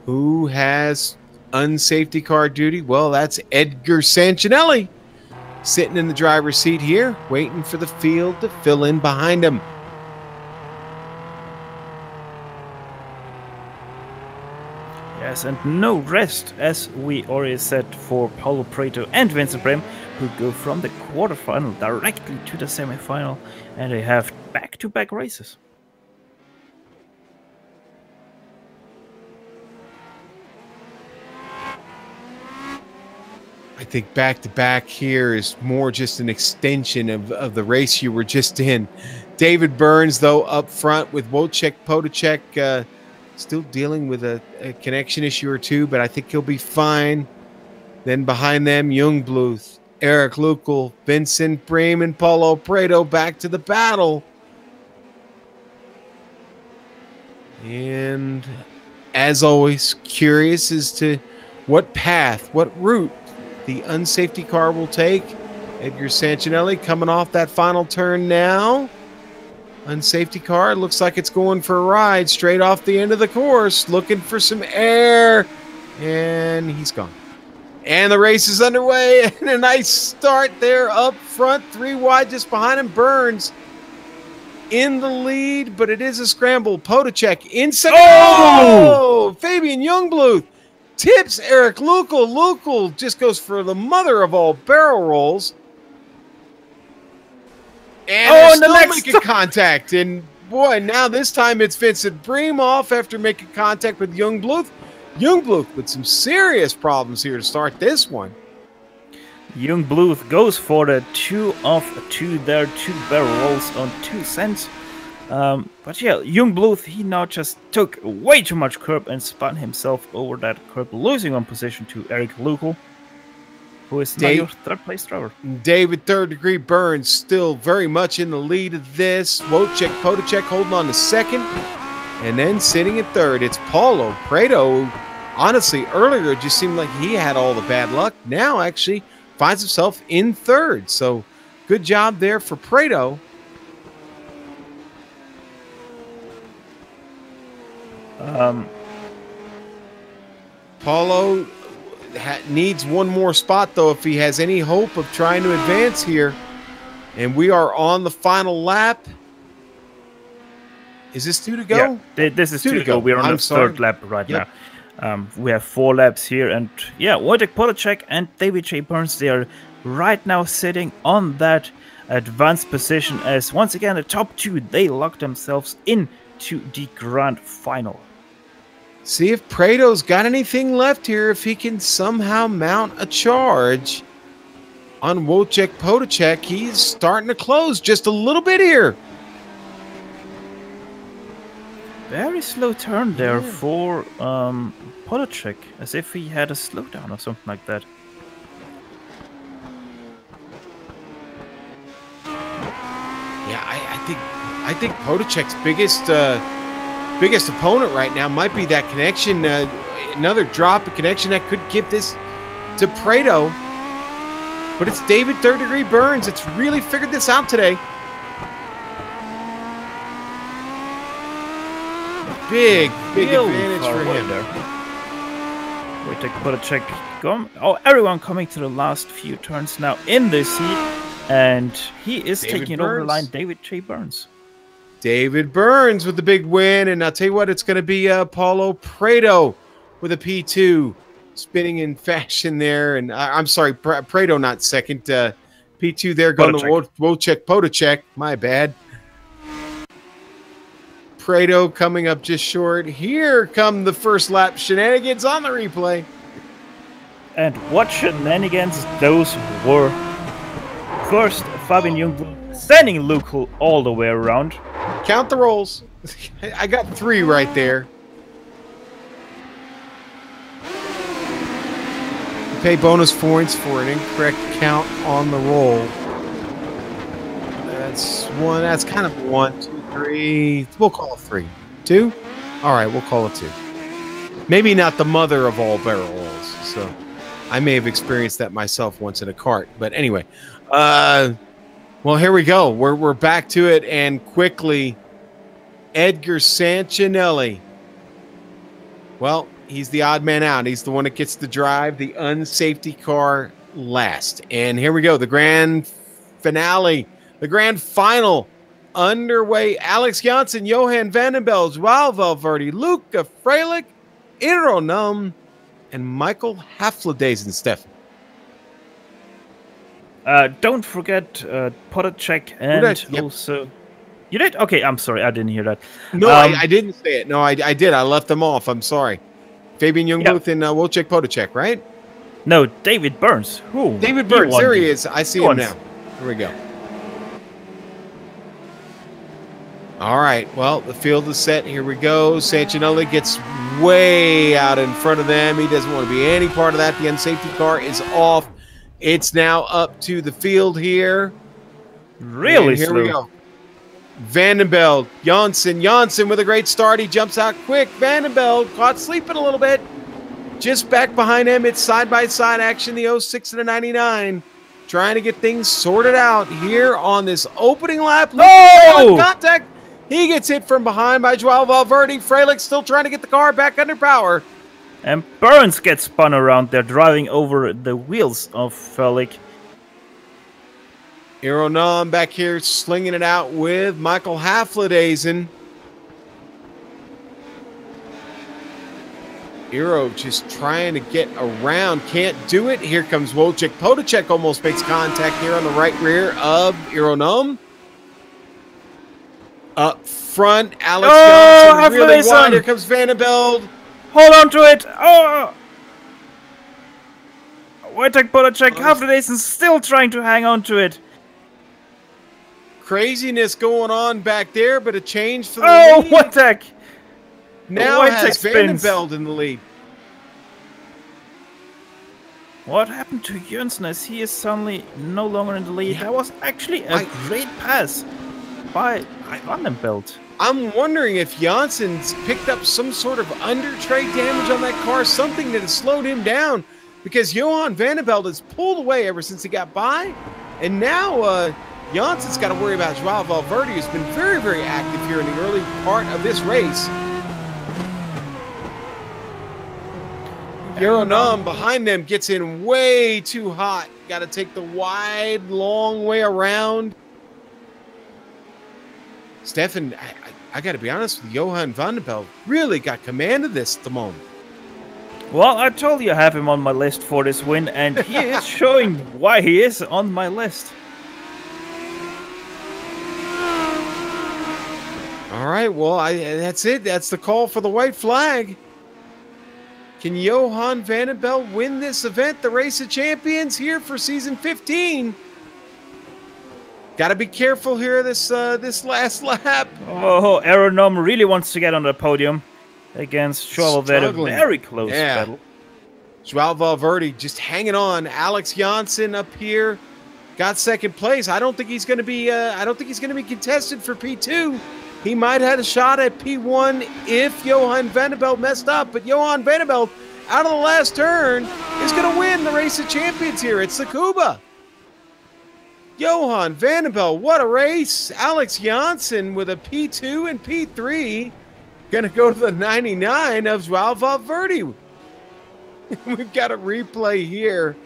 S1: Who has unsafety car duty? Well, that's Edgar Sancinelli, sitting in the driver's seat here, waiting for the field to fill in behind him.
S2: Yes, and no rest, as we already said, for Paulo Prado and Vincent Bream, who go from the quarterfinal directly to the semifinal, and they have back-to-back races.
S1: I think back-to-back here is more just an extension of the race you were just in. David Burns, though, up front with Wojciech Podacek, still dealing with a connection issue or two, but I think he'll be fine. Then behind them, Jungbluth, Eric Lukl, Vincent Bream, and Paulo Prado back to the battle. And as always, curious as to what path, what route the unsafety car will take. Edgar Sancinelli coming off that final turn now. Unsafety car looks like it's going for a ride straight off the end of the course, looking for some air, and he's gone. And the race is underway, and a nice start there up front, 3 wide just behind him. Burns in the lead, but it is a scramble. Podacek in second. Oh! Fabian Youngbluth tips Eric Lukl. Lukl just goes for the mother of all barrel rolls. And they're still making contact. And boy, now this time it's Vincent Bream off after making contact with Youngbluth. Youngbluth with some serious problems here to start this one.
S2: Youngbluth goes for the 2 off 2 there, 2 barrel rolls on 2 cents. But yeah, Youngbluth, he now just took way too much curb and spun himself over that curb, losing on position to Eric Lukl, who is now your 3rd place driver.
S1: David Third Degree Burns still very much in the lead of this. Wojciech Podacek holding on to 2nd. And then sitting at 3rd, it's Paulo Prado. Honestly, earlier it just seemed like he had all the bad luck. Now actually finds himself in 3rd. So good job there for Prado. Paulo needs one more spot, though, if he has any hope of trying to advance here. And we are on the final lap. Is this 2 to go?
S2: Yeah, this is 2 to go. We're on the 3rd lap right now. We have 4 laps here. And yeah, Wojciech Podacek and David J. Burns, they are right now sitting on that advanced position as, once again, the top 2, they lock themselves into the grand final.
S1: See if Prado's got anything left here, if he can somehow mount a charge on Wojciech Podacek. He's starting to close just a little bit here.
S2: Very slow turn there for Podacek, as if he had a slowdown or something like that.
S1: Yeah, I think Podacek's biggest opponent right now might be that connection. Another drop of connection that could give this to Prado. But it's David Third Degree Burns. It's really figured this out today. Big advantage for him there.
S2: We take Podacek going. Oh, everyone coming to the last few turns now in this heat. And he is taking over the line, David J. Burns.
S1: David Burns with the big win, and I'll tell you what, it's going to be Paulo Prado with a P2 spinning in fashion there. And I'm sorry, Prado not 2nd. P2 there going to Wojciech Podacek. My bad. Prado coming up just short. Here come the first lap shenanigans on the replay.
S2: And what shenanigans those were. First, Fabian Youngbluth sending Lukl all the way around.
S1: Count the rolls. I got 3 right there. You pay bonus points for an incorrect count on the roll. That's 1. That's kind of 1, 2, 3. We'll call it 3. 2? All right, we'll call it 2. Maybe not the mother of all barrel rolls. So I may have experienced that myself once in a kart. But anyway, well, here we go. We're back to it, and quickly, Edgar Sancinelli. Well, he's the odd man out. He's the one that gets to drive the unsafety car last. And here we go, the grand finale, the grand final underway. Alex Janssen, Johan Vandenbels, Joao Valverde, Luca Freilich, Iro Num, and Michael Hafledazen, Stefan.
S2: Don't forget Podacek and also... You did? Okay, I'm sorry. I didn't hear that.
S1: No, I didn't say it. No, I did. I left them off. I'm sorry. Fabian Youngbluth and Wojciech Podacek, right?
S2: No, David Burns. Who?
S1: David Burns. There he is. I see him now. Here we go. All right. Well, the field is set. Here we go. Sancinelli gets way out in front of them. He doesn't want to be any part of that. The unsafety car is off. It's now up to the field here.
S2: Really
S1: slow. Here we go. Vandenbeld, Janssen with a great start. He jumps out quick. Vandenbeld caught sleeping a little bit. Just back behind him. It's side-by-side action, the 06 and the 99. Trying to get things sorted out here on this opening lap.
S2: Oh!
S1: Contact. He gets hit from behind by Joao Valverde. Freilich still trying to get the car back under power.
S2: And Burns gets spun around there, driving over the wheels of Freilich.
S1: Ironam back here slinging it out with Michael Haflidazen. Iro just trying to get around. Can't do it. Here comes Wojciech. Podacek almost makes contact here on the right rear of Ironam. Up front, Alex Johnson really wide. Here comes Vandenbeld.
S2: Hold on to it. Oh! Wojciech Podacek. Haflidazen still trying to hang on to it.
S1: Craziness going on back there, but a change for the lead.
S2: Wojciech!
S1: Now has Vandenbeld in the lead.
S2: What happened to Jönsson as he is suddenly no longer in the lead? That was actually a great pass by Vandenbeld.
S1: I'm wondering if Jansson's picked up some sort of under-tray damage on that car, something that has slowed him down, because Johan Vandenbeld has pulled away ever since he got by, and now Jansson's got to worry about Joao Valverde, who's been very, very active here in the early part of this race. Ironam behind them gets in way too hot. Got to take the wide, long way around. Stefan, I got to be honest with you, Johan Vandenbeld really got command of this at the moment.
S2: Well, I told you I have him on my list for this win, and he is showing why he is on my list.
S1: All right, well, that's it. That's the call for the white flag. Can Johan Vandenbeld win this event, the Race of Champions, here for season 15? Got to be careful here this last lap.
S2: Oh, Aeronome really wants to get on the podium against Joao Valverde. Very close battle.
S1: Joao Valverde just hanging on. Alex Janssen up here got second place. I don't think he's going to be. I don't think he's going to be contested for P2. He might have had a shot at P1 if Johan Vandenbeld messed up, but Johan Vandenbeld, out of the last turn, is going to win the Race of Champions here. It's Tsukuba. Johan Vandenbeld, what a race. Alex Janssen with a P2 and P3. Going to go to the 99 of Joao Valverde. We've got a replay here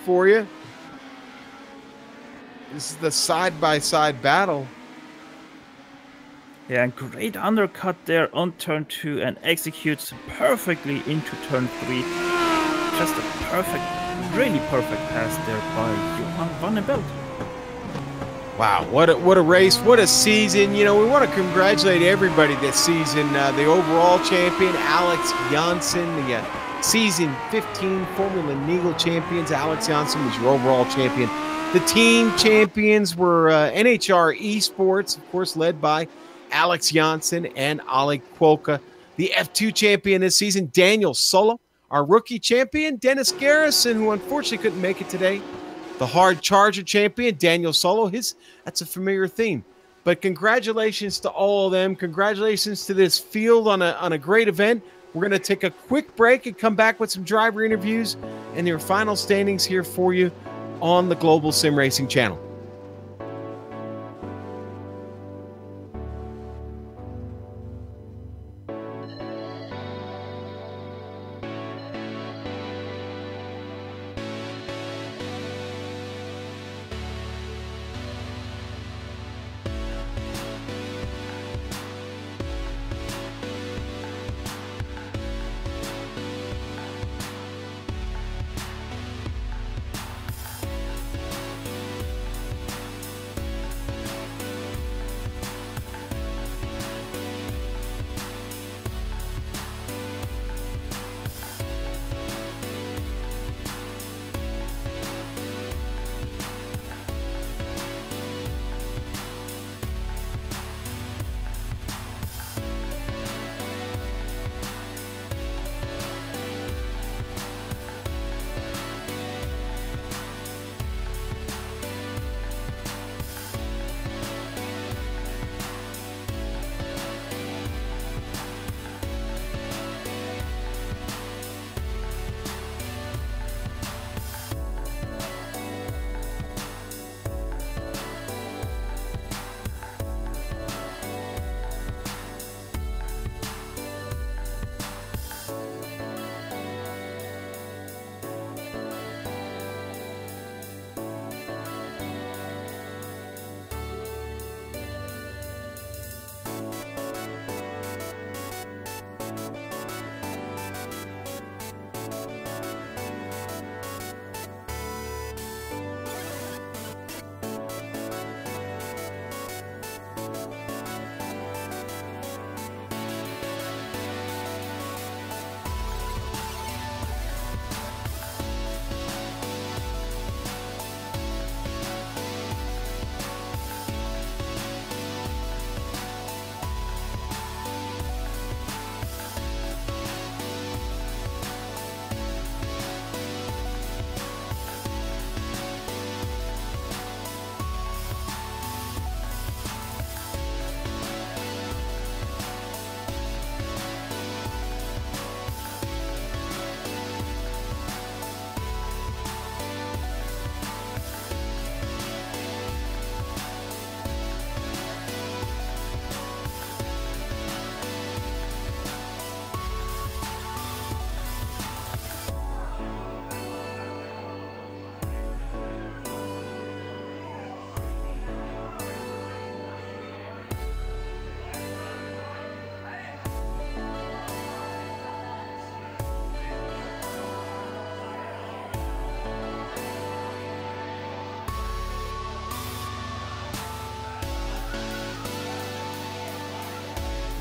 S1: for you. This is the side-by-side battle.
S2: Yeah, and great undercut there on turn 2 and executes perfectly into turn 3. Just a perfect, really perfect pass there by Johan Vandenbeld.
S1: Wow, what a race, what a season. You know, we want to congratulate everybody this season. The overall champion, Alex Janssen, the season 15 Formula Neagle champions. Alex Janssen was your overall champion. The team champions were NHR Esports, of course, led by Alex Janssen and Ali Quolka. The F2 champion this season, Daniel Solo. Our rookie champion, Dennis Garrison, who unfortunately couldn't make it today. The hard charger champion, Daniel Solo. That's a familiar theme. But congratulations to all of them. Congratulations to this field on a great event. We're going to take a quick break and come back with some driver interviews and their final standings here for you on the Global SimRacing Channel.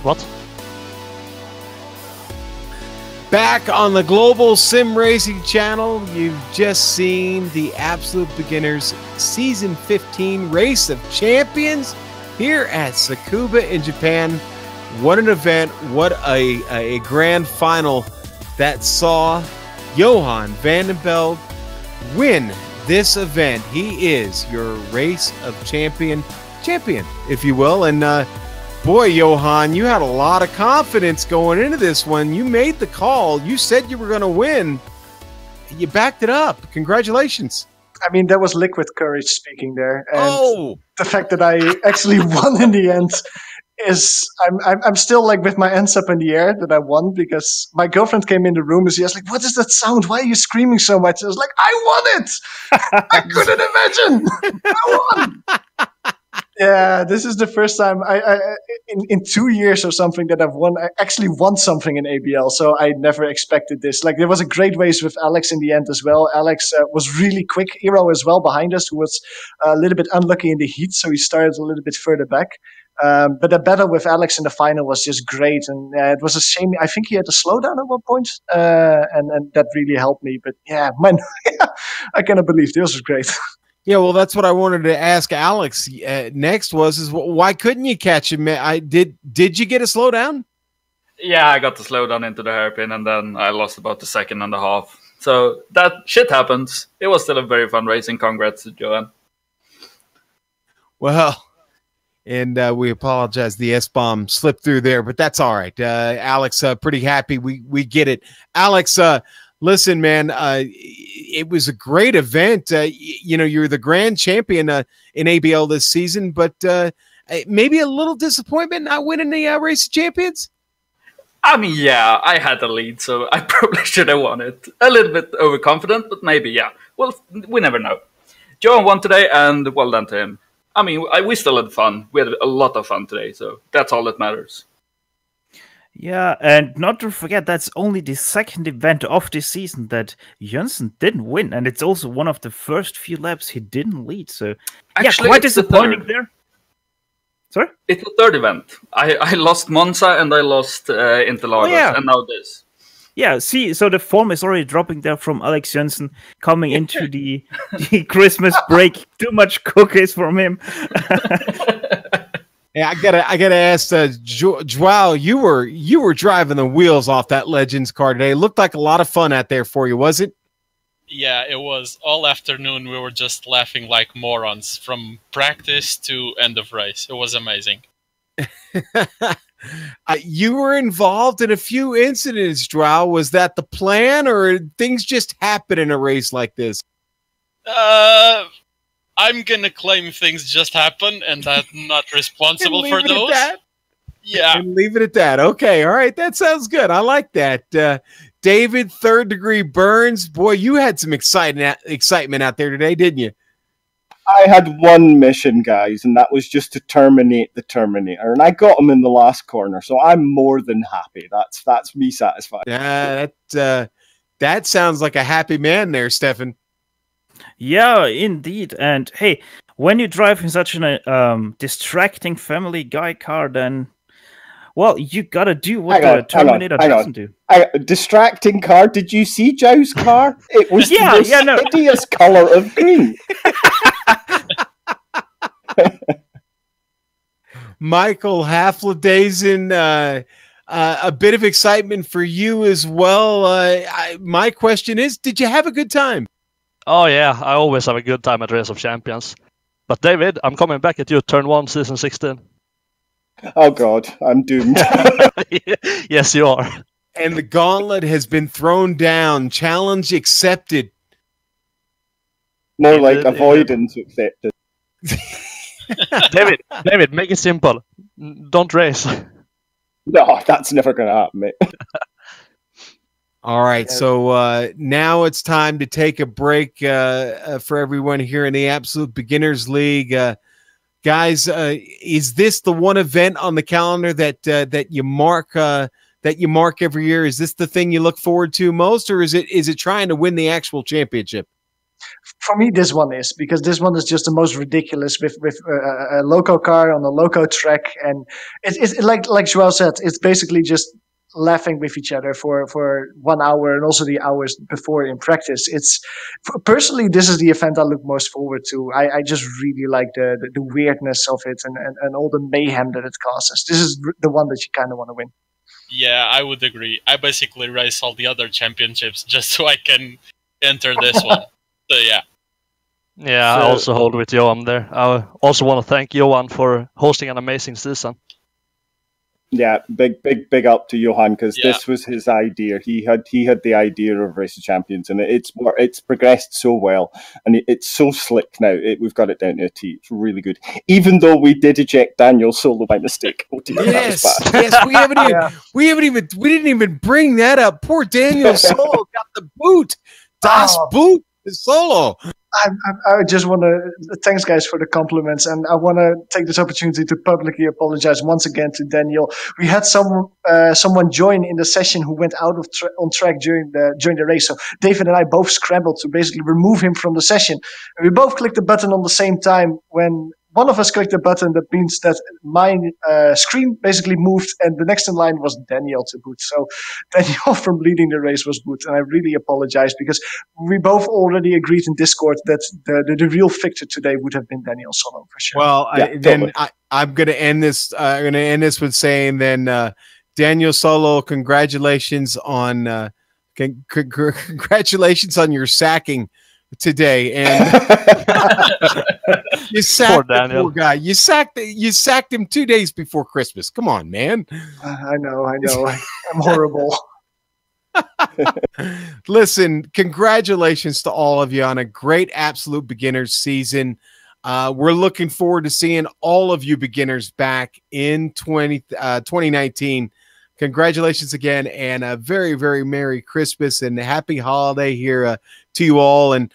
S3: What?
S1: Back on the Global SimRacing Channel, you've just seen the Absolute Beginners Season 15 Race of Champions here at Tsukuba in Japan. What an event. What a grand final that saw Johan van den Belt win this event. He is your Race of champion, if you will. And boy, Johan, you had a lot of confidence going into this one. You made the call. You said you were going to win. You backed it up. Congratulations.
S4: I mean, that was liquid courage speaking there. And the fact that I actually won in the end is, I'm still like with my hands up in the air that I won, because my girlfriend came in the room and she was like, "What is that sound? Why are you screaming so much?" I was like, "I won it! I couldn't imagine! I won!" Yeah, this is the first time in 2 years or something that I actually won something in ABL. So I never expected this. Like, there was a great race with Alex in the end as well. Alex was really quick. Eero as well behind us, who was a little bit unlucky in the heat, so he started a little bit further back. But the battle with Alex in the final was just great, and it was a shame. I think he had a slowdown at one point, and that really helped me. But yeah, man, I cannot believe this was great.
S1: Yeah, well, that's what I wanted to ask Alex next is why couldn't you catch him? Did you get a slowdown?
S5: Yeah, I got the slowdown into the hairpin, and then I lost about a second and a half. So that shit happens. It was still a very fun racing. Congrats to Johan.
S1: Well, and we apologize. The S-bomb slipped through there, but that's all right. Alex, pretty happy. We get it. Alex, listen, man, it was a great event. You know, you're the grand champion in ABL this season, but maybe a little disappointment not winning the Race of Champions?
S5: I mean, yeah, I had the lead, so I probably should have won it. A little bit overconfident, but maybe, yeah. Well, we never know. Johan won today, and well done to him. I mean, we still had fun. We had a lot of fun today, so that's all that matters.
S2: Yeah, and not to forget, that's only the second event of this season that Jönsson didn't win, and it's also one of the first few laps he didn't lead. So,
S5: actually,
S2: yeah, quite disappointing there. Sorry?
S5: It's the third event. I lost Monza and I lost Interlagos, and now this.
S2: Yeah, see, so the form is already dropping there from Alex Jönsson coming into the Christmas break. Too much cookies from him.
S1: Yeah, I gotta ask, Joao, you were driving the wheels off that Legends car today. It looked like a lot of fun out there for you, was it?
S6: Yeah, it was. All afternoon we were just laughing like morons from practice to end of race. It was amazing.
S1: You were involved in a few incidents, Joao. Was that the plan, or things just happen in a race like this?
S6: I'm gonna claim things just happen, and I'm not responsible for those. Yeah,
S1: and leave it at that. Okay, all right, that sounds good. I like that. David, third degree burns. Boy, you had some excitement out there today, didn't you?
S7: I had one mission, guys, and that was just to terminate the Terminator, and I got him in the last corner, so I'm more than happy. That's me satisfied.
S1: Yeah, that sounds like a happy man there, Stefan.
S2: Yeah, indeed. And hey, when you drive in such a distracting Family Guy car, then, well, you gotta do what the Terminator doesn't do.
S7: Distracting car? Did you see Joe's car? It was the most hideous color of green.
S1: Michael Hafladazen, a bit of excitement for you as well. My question is, did you have a good time?
S3: Oh yeah, I always have a good time at Race of Champions. But David, I'm coming back at you, Turn 1, Season 16.
S7: Oh god, I'm doomed.
S3: Yes, you are.
S1: And the gauntlet has been thrown down. Challenge accepted.
S7: More like avoidance accepted.
S3: David, make it simple. Don't race.
S7: No, that's never going to happen, mate.
S1: All right, so now it's time to take a break for everyone here in the Absolute Beginners League. Guys, is this the one event on the calendar that you mark every year? Is this the thing you look forward to most, or is it trying to win the actual championship?
S4: For me, this one is, because this one is just the most ridiculous with a loco car on a loco track, and it's like Joel said, it's basically just laughing with each other for 1 hour and also the hours before in practice. Personally, this is the event I look most forward to. I just really like the weirdness of it and all the mayhem that it causes. This is the one that you kind of want to win.
S6: Yeah, I would agree. I basically race all the other championships just so I can enter this one. So yeah.
S3: Yeah, I also hold with Johan there. I also want to thank Johan for hosting an amazing season.
S7: Yeah, big up to Johan, because this was his idea. He had the idea of Race of Champions, and it's progressed so well, and it's so slick now. We've got it down to a T. It's really good. Even though we did eject Daniel Solo by mistake. Oh dear,
S1: yes, we didn't even bring that up. Poor Daniel Solo got the boot. Das Boot is Solo.
S4: I just want to thanks guys for the compliments, and I want to take this opportunity to publicly apologize once again to Daniel. We had someone join in the session who went out of on track during the race. So David and I both scrambled to basically remove him from the session. And we both clicked the button on the same time. When one of us clicked the button, that means that my screen basically moved, and the next in line was Daniel to boot. So Daniel from leading the race was boot, and I really apologize, because we both already agreed in Discord that the real victor today would have been Daniel Solo for sure.
S1: Well, I'm going to end this. I'm going to end this with saying then, Daniel Solo, congratulations on congratulations on your sacking today, and you sacked the poor guy. You sacked him 2 days before Christmas. Come on, man.
S4: I know. I'm horrible.
S1: Listen, congratulations to all of you on a great absolute beginners season. We're looking forward to seeing all of you beginners back in 2019. Congratulations again, and a very, very Merry Christmas and a happy holiday here to you all. And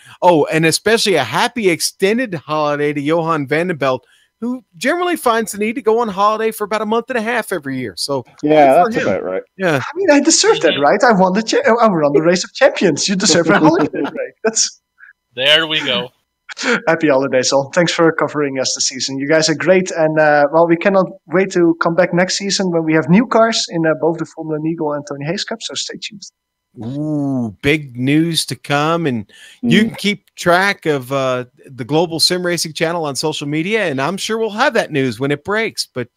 S1: especially a happy extended holiday to Johan Vandenbelt, who generally finds the need to go on holiday for about a month and a half every year. So
S7: yeah, that's about right.
S1: Yeah,
S4: I mean, I deserve that, right? I won the Race of Champions. You deserve a holiday break.
S6: There we go.
S4: Happy holidays all. Thanks for covering us this season. You guys are great, and we cannot wait to come back next season when we have new cars in both the Formula Neagle and Tony Hayes Cup, so stay tuned.
S1: Ooh, big news to come, and you can keep track of the Global SimRacing Channel on social media, and I'm sure we'll have that news when it breaks. But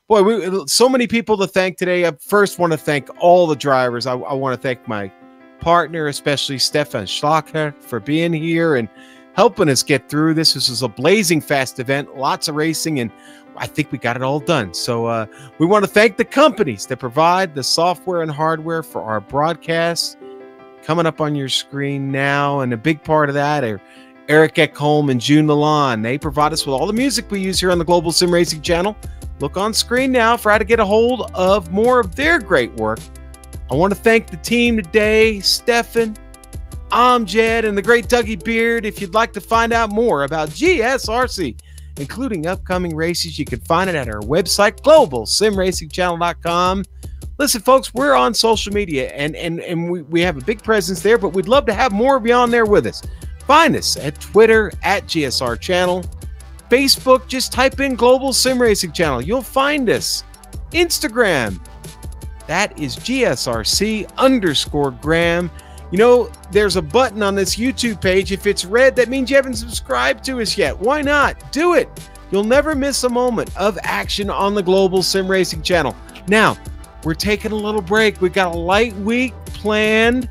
S1: boy, so many people to thank today. I first want to thank all the drivers. I want to thank my partner, especially Stefan Schlacher, for being here and helping us get through this. This was a blazing fast event, lots of racing, and I think we got it all done. So we want to thank the companies that provide the software and hardware for our broadcasts. Coming up on your screen now, and a big part of that are Eric Ekholm and June Lalonde. They provide us with all the music we use here on the Global SimRacing Channel. Look on screen now for how to get a hold of more of their great work. I want to thank the team today, Stefan, Amjad, and the great Dougie Beard. If you'd like to find out more about GSRC, including upcoming races, you can find it at our website, globalsimracingchannel.com. Listen, folks, we're on social media, and we have a big presence there, but we'd love to have more of you on there with us. Find us at Twitter, at GSR Channel. Facebook, just type in Global SimRacing Channel. You'll find us. Instagram, that is GSRC_Graham. You know, there's a button on this YouTube page. If it's red, that means you haven't subscribed to us yet. Why not? Do it. You'll never miss a moment of action on the Global SimRacing Channel. Now, we're taking a little break. We've got a light week planned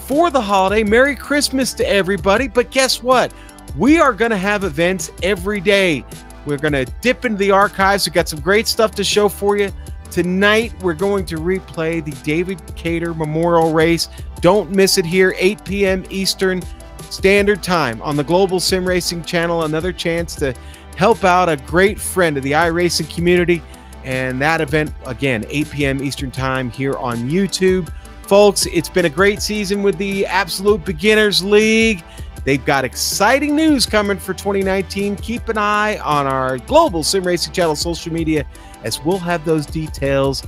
S1: for the holiday. Merry Christmas to everybody. But guess what? We are going to have events every day. We're going to dip into the archives. We've got some great stuff to show for you. Tonight, we're going to replay the David Cater Memorial Race. Don't miss it here, 8 p.m. Eastern Standard Time on the Global SimRacing Channel. Another chance to help out a great friend of the iRacing community. And that event, again, 8 p.m. Eastern Time here on YouTube. Folks, it's been a great season with the Absolute Beginners League. They've got exciting news coming for 2019. Keep an eye on our Global SimRacing Channel social media, as we'll have those details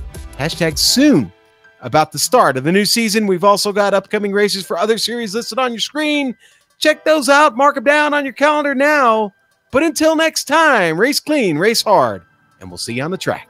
S1: #soon about the start of the new season. We've also got upcoming races for other series listed on your screen. check those out. Mark them down on your calendar now. But until next time, race clean, race hard, and we'll see you on the track.